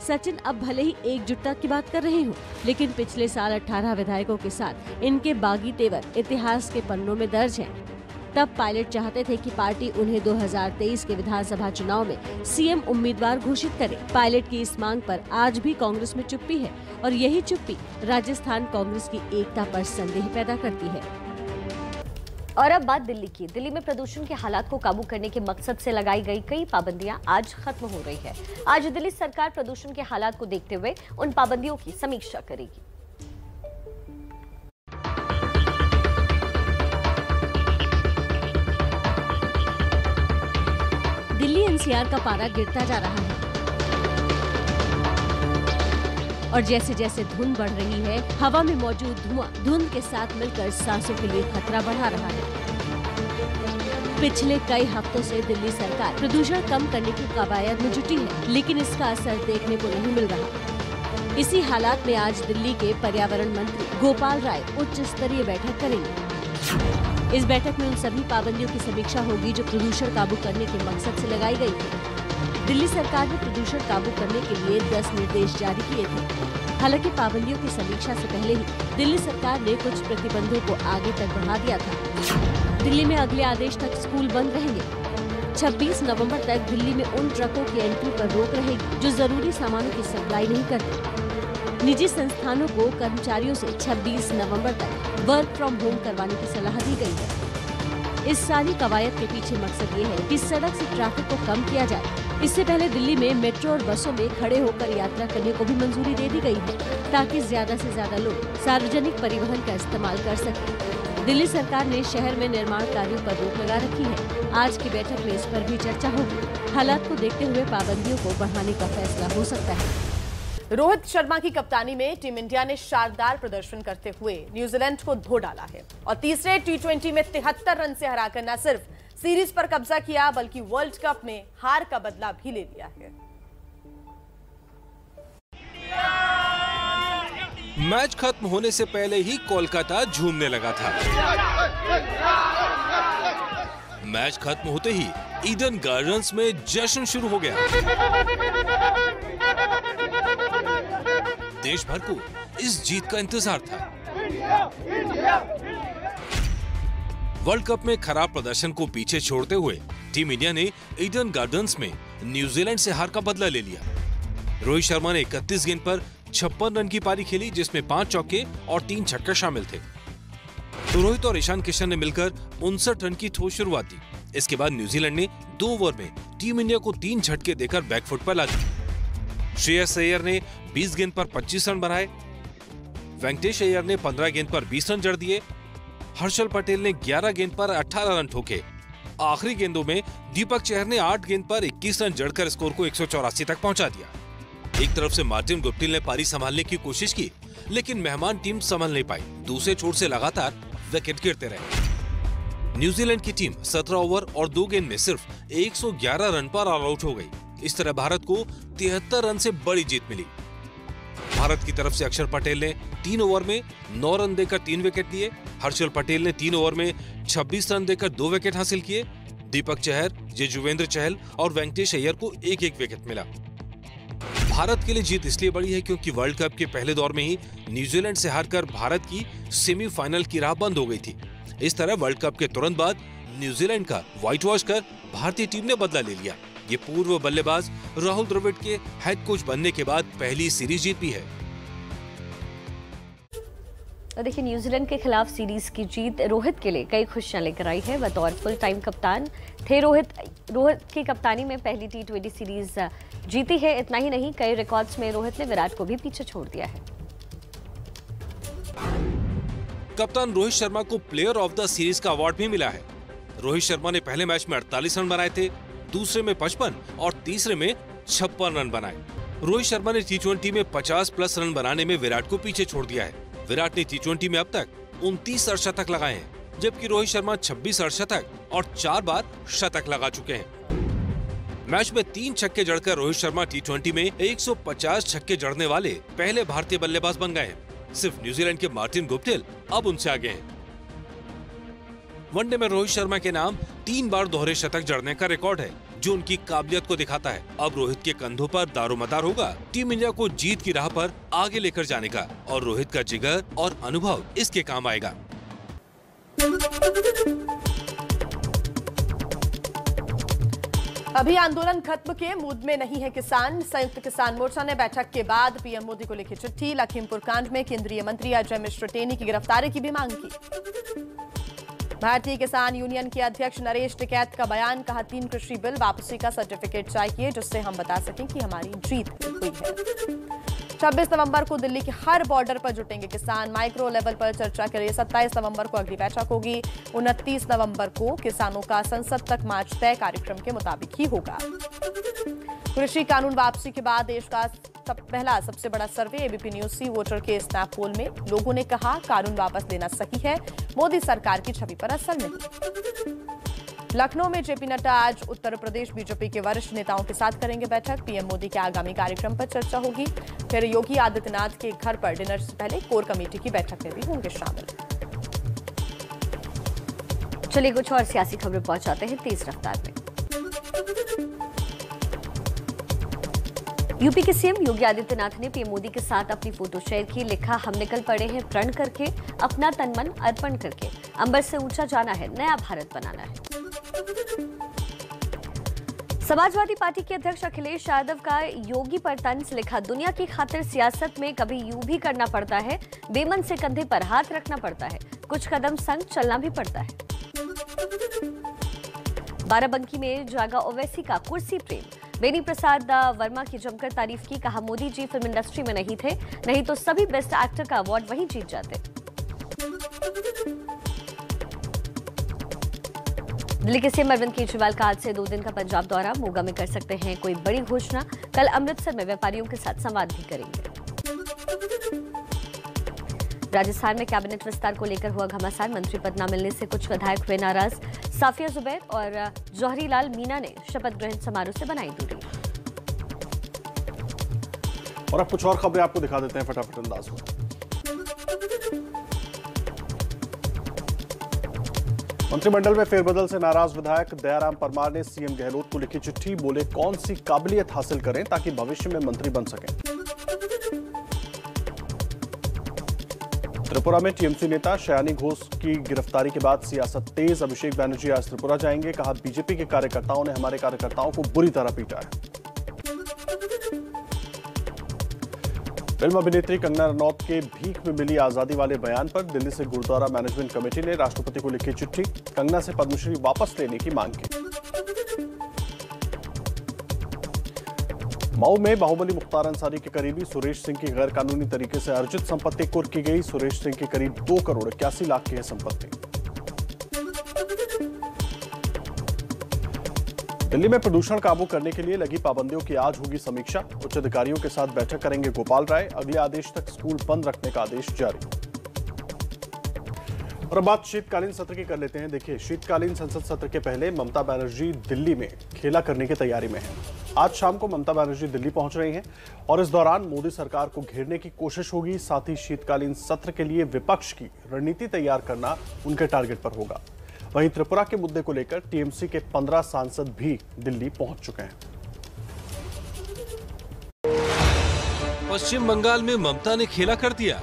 सचिन अब भले ही एकजुटता की बात कर रहे हो, लेकिन पिछले साल 18 विधायकों के साथ इनके बागी तेवर इतिहास के पन्नों में दर्ज हैं। तब पायलट चाहते थे कि पार्टी उन्हें 2023 के विधानसभा चुनाव में सीएम उम्मीदवार घोषित करे। पायलट की इस मांग पर आज भी कांग्रेस में चुप्पी है और यही चुप्पी राजस्थान कांग्रेस की एकता पर संदेह पैदा करती है। और अब बात दिल्ली की। दिल्ली में प्रदूषण के हालात को काबू करने के मकसद से लगाई गई कई पाबंदियां आज खत्म हो रही है। आज दिल्ली सरकार प्रदूषण के हालात को देखते हुए उन पाबंदियों की समीक्षा करेगी। दिल्ली एनसीआर का पारा गिरता जा रहा है और जैसे जैसे धुंध बढ़ रही है, हवा में मौजूद धुआं धुंध के साथ मिलकर सांसों के लिए खतरा बढ़ा रहा है। पिछले कई हफ्तों से दिल्ली सरकार प्रदूषण कम करने की कवायद में जुटी है, लेकिन इसका असर देखने को नहीं मिल रहा। इसी हालात में आज दिल्ली के पर्यावरण मंत्री गोपाल राय उच्च स्तरीय बैठक करेंगे। इस बैठक में उन सभी पाबंदियों की समीक्षा होगी जो प्रदूषण काबू करने के मकसद से लगाई गई थी। दिल्ली सरकार ने प्रदूषण काबू करने के लिए 10 निर्देश जारी किए थे। हालांकि पाबंदियों की समीक्षा से पहले ही दिल्ली सरकार ने कुछ प्रतिबंधों को आगे तक बढ़ा दिया था। दिल्ली में अगले आदेश तक स्कूल बंद रहेंगे। 26 नवंबर तक दिल्ली में उन ट्रकों की एंट्री पर रोक रहेगी जो जरूरी सामानों की सप्लाई नहीं करते। निजी संस्थानों को कर्मचारियों से 26 नवंबर तक वर्क फ्रॉम होम करवाने की सलाह दी गई है। इस सारी कवायद के पीछे मकसद ये है कि सड़क से ट्रैफिक को कम किया जाए। इससे पहले दिल्ली में मेट्रो और बसों में खड़े होकर यात्रा करने को भी मंजूरी दे दी गई है, ताकि ज्यादा से ज्यादा लोग सार्वजनिक परिवहन का इस्तेमाल कर सकें। दिल्ली सरकार ने शहर में निर्माण कार्यों पर रोक लगा रखी है। आज की बैठक में इस पर भी चर्चा होगी। हालात को देखते हुए पाबंदियों को बढ़ाने का फैसला हो सकता है। रोहित शर्मा की कप्तानी में टीम इंडिया ने शानदार प्रदर्शन करते हुए न्यूजीलैंड को धो डाला है और तीसरे टी20 में 73 रन से हराकर न सिर्फ सीरीज पर कब्जा किया, बल्कि वर्ल्ड कप में हार का बदला भी ले लिया है। मैच खत्म होने से पहले ही कोलकाता झूमने लगा था। मैच खत्म होते ही ईडन गार्डन्स में जश्न शुरू हो गया। देश भर को इस जीत का इंतजार था। वर्ल्ड कप में खराब प्रदर्शन को पीछे छोड़ते हुए टीम इंडिया ने ईडन गार्डन्स में न्यूजीलैंड से हार का बदला ले लिया। रोहित शर्मा ने 31 गेंद पर 56 रन की पारी खेली, जिसमें 5 चौके और 3 छक्के शामिल थे। तो रोहित और ईशान किशन ने मिलकर 59 रन की ठोस शुरुआत दी। इसके बाद न्यूजीलैंड ने 2 ओवर में टीम इंडिया को 3 झटके देकर बैकफुट पर ला दिया। श्रेयस अय्यर ने 20 गेंद पर 25 रन बनाए। वेंकटेश अय्यर ने 15 गेंद पर 20 रन जड़ दिए। हर्षल पटेल ने 11 गेंद पर 18 रन ठोके आखिरी गेंदों में दीपक चहर ने 8 गेंद पर 21 रन जड़कर स्कोर को 184 तक पहुंचा दिया। एक तरफ से मार्टिन गुप्टिल ने पारी संभालने की कोशिश की, लेकिन मेहमान टीम संभल नहीं पाई। दूसरे छोर से लगातार विकेट गिरते रहे। न्यूजीलैंड की टीम 17 ओवर और 2 गेंद में सिर्फ 111 रन पर ऑल आउट हो गई। इस तरह भारत को 73 रन से बड़ी जीत मिली। भारत की तरफ से अक्षर पटेल ने 3 ओवर में 9 रन देकर 3 विकेट लिए। हर्षल पटेल ने 3 ओवर में 26 रन देकर 2 विकेट हासिल किए। दीपक चहर, यजुवेंद्र चहल और वेंकटेश अय्यर को एक एक विकेट मिला। भारत के लिए जीत इसलिए बड़ी है क्योंकि वर्ल्ड कप के पहले दौर में ही न्यूजीलैंड से हारकर भारत की सेमीफाइनल की राह बंद हो गई थी। इस तरह वर्ल्ड कप के तुरंत बाद न्यूजीलैंड का व्हाइट वॉश कर भारतीय टीम ने बदला ले लिया। ये पूर्व बल्लेबाज राहुल द्रविड़ के हेड कोच बनने के बाद पहली सीरीज जीत भी है। देखिए, न्यूजीलैंड के खिलाफ सीरीज की जीत रोहित के लिए कई खुशियां लेकर आई है। बतौर फुल टाइम कप्तान थे रोहित की कप्तानी में पहली T20 सीरीज जीती है। इतना ही नहीं, कई रिकॉर्ड्स में रोहित ने विराट को भी पीछे छोड़ दिया है। कप्तान रोहित शर्मा को प्लेयर ऑफ द सीरीज का अवार्ड भी मिला है। रोहित शर्मा ने पहले मैच में 48 रन बनाए थे, दूसरे में 55 और तीसरे में 56 रन बनाए। रोहित शर्मा ने T20 में 50+ रन बनाने में विराट को पीछे छोड़ दिया है। विराट ने T20 में अब तक 29 अर्धशतक लगाए हैं, जबकि रोहित शर्मा 26 अर्धशतक और 4 बार शतक लगा चुके हैं। मैच में 3 छक्के जड़कर रोहित शर्मा T20 में 150 छक्के जड़ने वाले पहले भारतीय बल्लेबाज बन गए हैं। सिर्फ न्यूजीलैंड के मार्टिन गुप्टिल अब उनसे आगे हैं। वनडे में रोहित शर्मा के नाम 3 बार दोहरे शतक जड़ने का रिकॉर्ड है, जो उनकी काबिलियत को दिखाता है। अब रोहित के कंधों पर दारोमदार होगा टीम इंडिया को जीत की राह पर आगे लेकर जाने का, और रोहित का जिगर और अनुभव इसके काम आएगा। अभी आंदोलन खत्म के मूड में नहीं है किसान। संयुक्त किसान मोर्चा ने बैठक के बाद पीएम मोदी को लिखी चिट्ठी। लखीमपुर कांड में केंद्रीय मंत्री अजय मिश्र टेनी की गिरफ्तारी की भी मांग की। भारतीय किसान यूनियन के अध्यक्ष नरेश टिकैत का बयान, कहा 3 कृषि बिल वापसी का सर्टिफिकेट चाहिए, जिससे हम बता सकें कि हमारी जीत हुई है। 26 नवंबर को दिल्ली के हर बॉर्डर पर जुटेंगे किसान। माइक्रो लेवल पर चर्चा के लिए 27 नवंबर को अगली बैठक होगी। 29 नवंबर को किसानों का संसद तक मार्च तय कार्यक्रम के मुताबिक ही होगा। कृषि कानून वापसी के बाद देश का पहला सबसे बड़ा सर्वे एबीपी न्यूज सी वोटर के स्नैप पोल में लोगों ने कहा कानून वापस लेना सही है, मोदी सरकार की छवि पर असर नहीं। लखनऊ में जेपी नड्डा आज उत्तर प्रदेश बीजेपी के वरिष्ठ नेताओं के साथ करेंगे बैठक। पीएम मोदी के आगामी कार्यक्रम पर चर्चा होगी। फिर योगी आदित्यनाथ के घर पर डिनर से पहले कोर कमेटी की बैठक में भी होंगे शामिल। चलिए कुछ और सियासी खबरें पहुंचाते हैं तेज रफ्तार में। यूपी के सीएम योगी आदित्यनाथ ने पीएम मोदी के साथ अपनी फोटो शेयर की। लिखा, हम निकल पड़े हैं प्रण करके, अपना तन मन अर्पण करके। अंबर से ऊंचा जाना है, नया भारत बनाना है। समाजवादी पार्टी के अध्यक्ष अखिलेश यादव का योगी पर तंज। लिखा, दुनिया की खातिर सियासत में कभी यूं भी करना पड़ता है, बेमन से कंधे पर हाथ रखना पड़ता है, कुछ कदम संग चलना भी पड़ता है। बाराबंकी में जागा ओवैसी का कुर्सी प्रेम। बेनी प्रसाद वर्मा की जमकर तारीफ की। कहा, मोदी जी फिल्म इंडस्ट्री में नहीं थे, नहीं तो सभी बेस्ट एक्टर का अवार्ड वहीं जीत जाते। दिल्ली के सीएम अरविंद केजरीवाल का आज से 2 दिन का पंजाब दौरा। मोगा में कर सकते हैं कोई बड़ी घोषणा। कल अमृतसर में व्यापारियों के साथ संवाद भी करेंगे। राजस्थान में कैबिनेट विस्तार को लेकर हुआ घमासान। मंत्री पद न मिलने से कुछ विधायक हुए नाराज। साफिया जुबैर और जौहरीलाल मीणा ने शपथ ग्रहण समारोह से बनाई दूरी। और अब कुछ और खबरें आपको दिखा देते हैं फटाफट अंदाज में। मंत्रिमंडल में फेरबदल से नाराज विधायक दयाराम परमार ने सीएम गहलोत को लिखी चिट्ठी। बोले, कौन सी काबिलियत हासिल करें ताकि भविष्य में मंत्री बन सकें। त्रिपुरा में टीएमसी नेता शयानी घोष की गिरफ्तारी के बाद सियासत तेज। अभिषेक बैनर्जी आज त्रिपुरा जाएंगे। कहा, बीजेपी के कार्यकर्ताओं ने हमारे कार्यकर्ताओं को बुरी तरह पीटा है। फिल्म अभिनेत्री कंगना रनौत के भीख में मिली आजादी वाले बयान पर दिल्ली से गुरुद्वारा मैनेजमेंट कमेटी ने राष्ट्रपति को लिखी चिट्ठी। कंगना से पद्मश्री वापस लेने की मांग की। मऊ में बाहुबली मुख्तार अंसारी के करीबी सुरेश सिंह की गैर कानूनी तरीके से अर्जित संपत्ति कुर्क की गई। सुरेश सिंह के करीब 2 करोड़ 81 लाख की है संपत्ति। दिल्ली में प्रदूषण काबू करने के लिए लगी पाबंदियों की आज होगी समीक्षा। उच्च अधिकारियों के साथ बैठक करेंगे गोपाल राय। अगले आदेश तक स्कूल बंद रखने का आदेश जारी। और अब बात शीतकालीन सत्र की कर लेते हैं। देखिए, शीतकालीन संसद सत्र के पहले ममता बनर्जी दिल्ली में खेला करने की तैयारी में है। आज शाम को ममता बनर्जी दिल्ली पहुंच रही हैं और इस दौरान मोदी सरकार को घेरने की कोशिश होगी। साथ ही शीतकालीन सत्र के लिए विपक्ष की रणनीति तैयार करना उनके टारगेट पर होगा। वहीं त्रिपुरा के मुद्दे को लेकर टीएमसी के 15 सांसद भी दिल्ली पहुंच चुके हैं। पश्चिम बंगाल में ममता ने खेला कर दिया।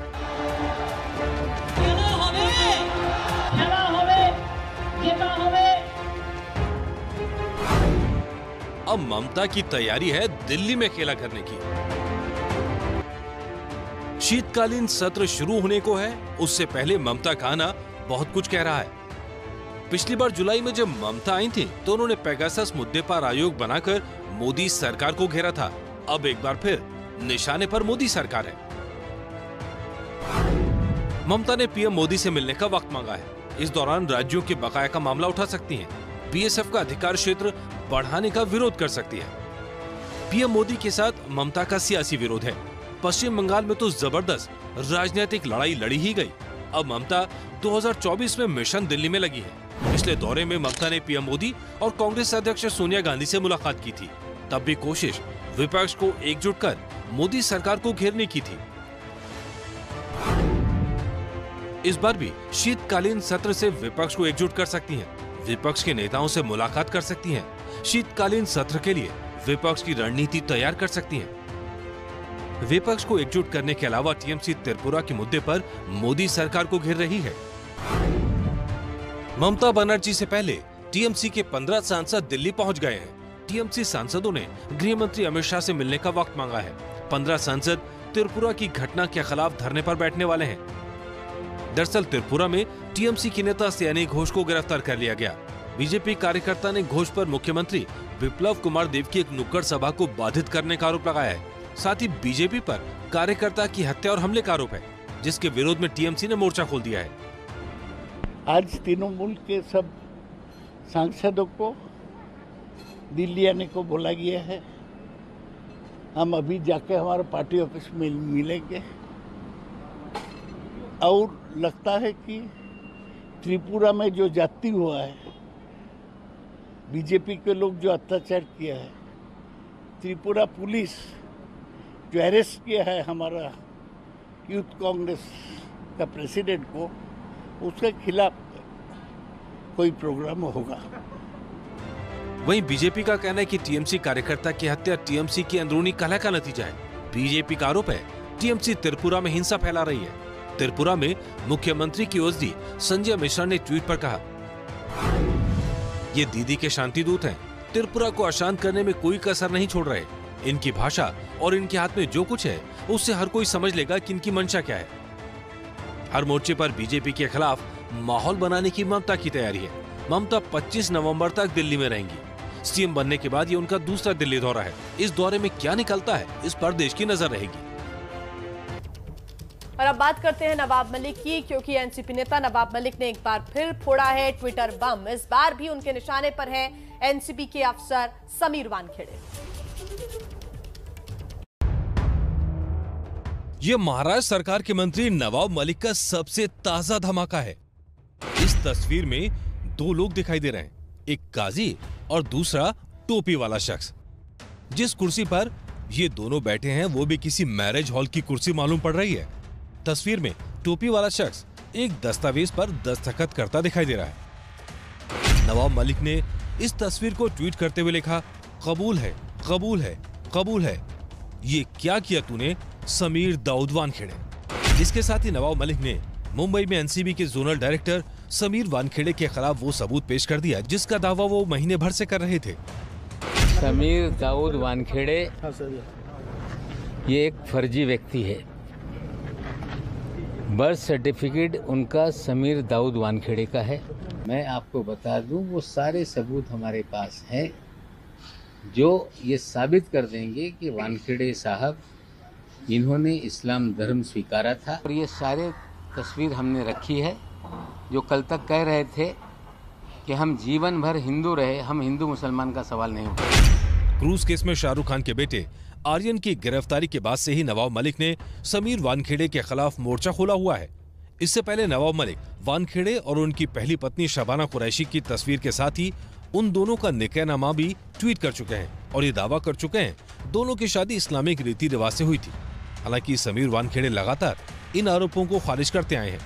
अब ममता की तैयारी है दिल्ली में खेला करने की। शीतकालीन सत्र शुरू होने को है, उससे पहले ममता का आना बहुत कुछ कह रहा है। पिछली बार जुलाई में जब ममता आई थी तो उन्होंने पेगासस मुद्दे पर आयोग बनाकर मोदी सरकार को घेरा था। अब एक बार फिर निशाने पर मोदी सरकार है। ममता ने पीएम मोदी से मिलने का वक्त मांगा है। इस दौरान राज्यों के बकाया का मामला उठा सकती हैं। बीएसएफ का अधिकार क्षेत्र बढ़ाने का विरोध कर सकती है। पीएम मोदी के साथ ममता का सियासी विरोध है। पश्चिम बंगाल में तो जबरदस्त राजनीतिक लड़ाई लड़ी ही गई। अब ममता 2024 में मिशन दिल्ली में लगी है। पिछले दौरे में ममता ने पीएम मोदी और कांग्रेस अध्यक्ष सोनिया गांधी से मुलाकात की थी। तब भी कोशिश विपक्ष को एकजुट कर मोदी सरकार को घेरने की थी। इस बार भी शीतकालीन सत्र से विपक्ष को एकजुट कर सकती हैं। विपक्ष के नेताओं से मुलाकात कर सकती हैं। शीतकालीन सत्र के लिए विपक्ष की रणनीति तैयार कर सकती हैं। विपक्ष को एकजुट करने के अलावा टीएमसी त्रिपुरा के मुद्दे पर मोदी सरकार को घेर रही है। ममता बनर्जी से पहले टीएमसी के 15 सांसद दिल्ली पहुंच गए हैं। टीएमसी सांसदों ने गृह मंत्री अमित शाह से मिलने का वक्त मांगा है। 15 सांसद त्रिपुरा की घटना के खिलाफ धरने पर बैठने वाले हैं। दरअसल त्रिपुरा में टीएमसी के नेता सयानी घोष को गिरफ्तार कर लिया गया। बीजेपी कार्यकर्ता ने घोष पर मुख्यमंत्री बिप्लब कुमार देव की एक नुक्कड़ सभा को बाधित करने का आरोप लगाया है। साथ ही बीजेपी पर कार्यकर्ता की हत्या और हमले का आरोप है, जिसके विरोध में टीएमसी ने मोर्चा खोल दिया है। आज तृणमूल के सब सांसदों को दिल्ली आने को बोला गया है। हम अभी जाके हमारे पार्टी ऑफिस में मिलेंगे और लगता है कि त्रिपुरा में जो जाति हुआ है, बीजेपी के लोग जो अत्याचार किया है, त्रिपुरा पुलिस जो अरेस्ट किया है हमारा यूथ कांग्रेस का प्रेसिडेंट को, उसके खिलाफ कोई प्रोग्राम होगा। वहीं बीजेपी का कहना है कि टीएमसी कार्यकर्ता की हत्या टीएमसी की अंदरूनी कलह का नतीजा है। बीजेपी का आरोप है टीएमसी त्रिपुरा में हिंसा फैला रही है। त्रिपुरा में मुख्यमंत्री की ओजडी संजय मिश्रा ने ट्वीट पर कहा, ये दीदी के शांति दूत हैं। त्रिपुरा को अशांत करने में कोई कसर नहीं छोड़ रहे। इनकी भाषा और इनके हाथ में जो कुछ है उससे हर कोई समझ लेगा कि इनकी मंशा क्या है। हर मोर्चे पर बीजेपी के खिलाफ माहौल बनाने की ममता की तैयारी है। ममता 25 नवंबर तक दिल्ली में रहेंगी। सीएम बनने के बाद ये उनका दूसरा दिल्ली दौरा है। इस दौरे में क्या निकलता है, इस पर देश की नजर रहेगी। और अब बात करते हैं नवाब मलिक की, क्योंकि एनसीपी नेता नवाब मलिक ने एक बार फिर फोड़ा है ट्विटर बम। इस बार भी उनके निशाने पर है एनसीपी के अफसर समीर वानखेड़े। ये महाराष्ट्र सरकार के मंत्री नवाब मलिक का सबसे ताजा धमाका है। इस तस्वीर में दो लोग दिखाई दे रहे हैं, एक काजी और दूसरा टोपी वाला शख्स। जिस कुर्सी पर ये दोनों बैठे हैं वो भी किसी मैरिज हॉल की कुर्सी मालूम पड़ रही है। तस्वीर में टोपी वाला शख्स एक दस्तावेज पर दस्तखत करता दिखाई दे रहा है। नवाब मलिक ने इस तस्वीर को ट्वीट करते हुए लिखा, कबूल है, कबूल है, कबूल है। ये क्या किया तूने समीर दाऊद वानखेड़े। इसके साथ ही नवाब मलिक ने मुंबई में एनसीबी के जोनल डायरेक्टर समीर वानखेड़े के खिलाफ वो सबूत पेश कर दिया जिसका दावा वो महीने भर से कर रहे थे। समीर दाऊद वानखेड़े ये एक फर्जी व्यक्ति है। बर्थ सर्टिफिकेट उनका समीर दाऊद वानखेड़े का है। मैं आपको बता दूं, वो सारे सबूत हमारे पास हैं जो ये साबित कर देंगे कि वानखेड़े साहब इन्होंने इस्लाम धर्म स्वीकारा था। और ये सारे तस्वीर हमने रखी है। जो कल तक कह रहे थे कि हम जीवन भर हिंदू रहे, हम हिंदू मुसलमान का सवाल नहीं उठाते। क्रूज केस में शाहरुख खान के बेटे आर्यन की गिरफ्तारी के बाद से ही नवाब मलिक ने समीर वानखेड़े के खिलाफ मोर्चा खोला हुआ है। इससे पहले नवाब मलिक वानखेड़े और उनकी पहली पत्नी शबाना कुरैशी की तस्वीर के साथ ही उन दोनों का निकाहनामा भी ट्वीट कर चुके हैं और ये दावा कर चुके हैं दोनों की शादी इस्लामिक रीति रिवाज से हुई थी। हालांकि समीर वानखेड़े लगातार इन आरोपों को खारिज करते आए हैं।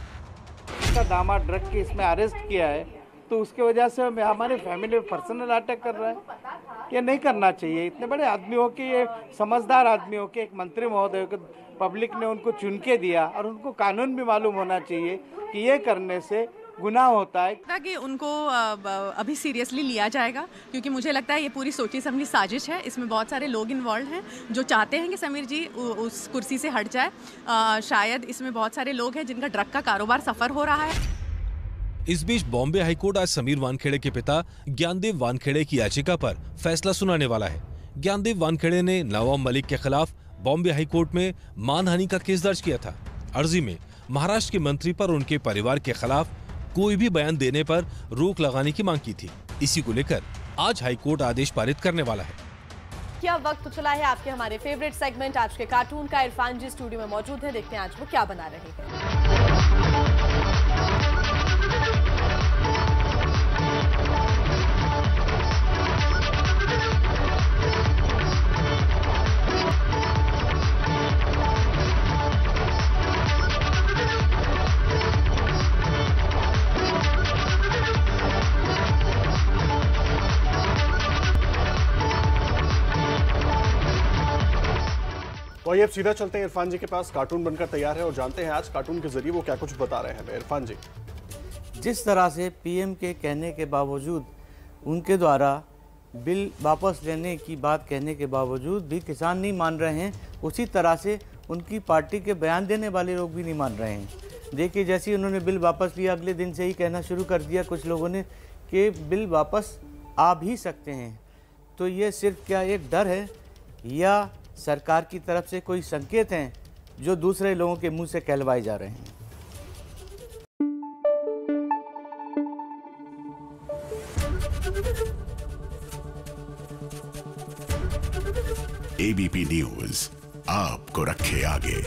उसका दामाद ड्रग केस में अरेस्ट किया है, तो उसके वजह से हमारे फैमिली में पर्सनल अटैक कर रहा है। ये नहीं करना चाहिए। इतने बड़े आदमी हो के, ये समझदार आदमी हो के, एक मंत्री महोदय को पब्लिक ने उनको चुन के दिया और उनको कानून भी मालूम होना चाहिए कि ये करने से गुनाह होता है। कि उनको अभी सीरियसली लिया जाएगा, क्योंकि मुझे लगता है ये पूरी सोची समझी साजिश है। इसमें बहुत सारे लोग इन्वॉल्व हैं जो चाहते हैं कि समीर जी उस कुर्सी से हट जाए। शायद इसमें बहुत सारे लोग हैं जिनका ड्रग का कारोबार सफर हो रहा है। इस बीच बॉम्बे हाईकोर्ट आज समीर वानखेड़े के पिता ज्ञानदेव वानखेड़े की याचिका पर फैसला सुनाने वाला है। ज्ञानदेव वानखेड़े ने नवाब मलिक के खिलाफ बॉम्बे हाईकोर्ट में मानहानि का केस दर्ज किया था। अर्जी में महाराष्ट्र के मंत्री पर उनके परिवार के खिलाफ कोई भी बयान देने पर रोक लगाने की मांग की थी। इसी को लेकर आज हाईकोर्ट आदेश पारित करने वाला है। क्या वक्त चला है आपके हमारे फेवरेट सेगमेंट आज के कार्टून का। इरफान जी स्टूडियो में मौजूद है, देखते हैं आज वो क्या बना रहे हैं। तो ये अब सीधा चलते हैं इरफान जी के पास। कार्टून बनकर तैयार है और जानते हैं आज कार्टून के जरिए वो क्या कुछ बता रहे हैं। इरफान जी, जिस तरह से पीएम के कहने के बावजूद, उनके द्वारा बिल वापस लेने की बात कहने के बावजूद भी किसान नहीं मान रहे हैं, उसी तरह से उनकी पार्टी के बयान देने वाले लोग भी नहीं मान रहे हैं। देखिए, जैसे ही उन्होंने बिल वापस लिया, अगले दिन से ही कहना शुरू कर दिया कुछ लोगों ने कि बिल वापस आ भी सकते हैं। तो ये सिर्फ क्या एक डर है या सरकार की तरफ से कोई संकेत हैं जो दूसरे लोगों के मुंह से कहलवाए जा रहे हैं? एबीपी न्यूज आपको रखे आगे।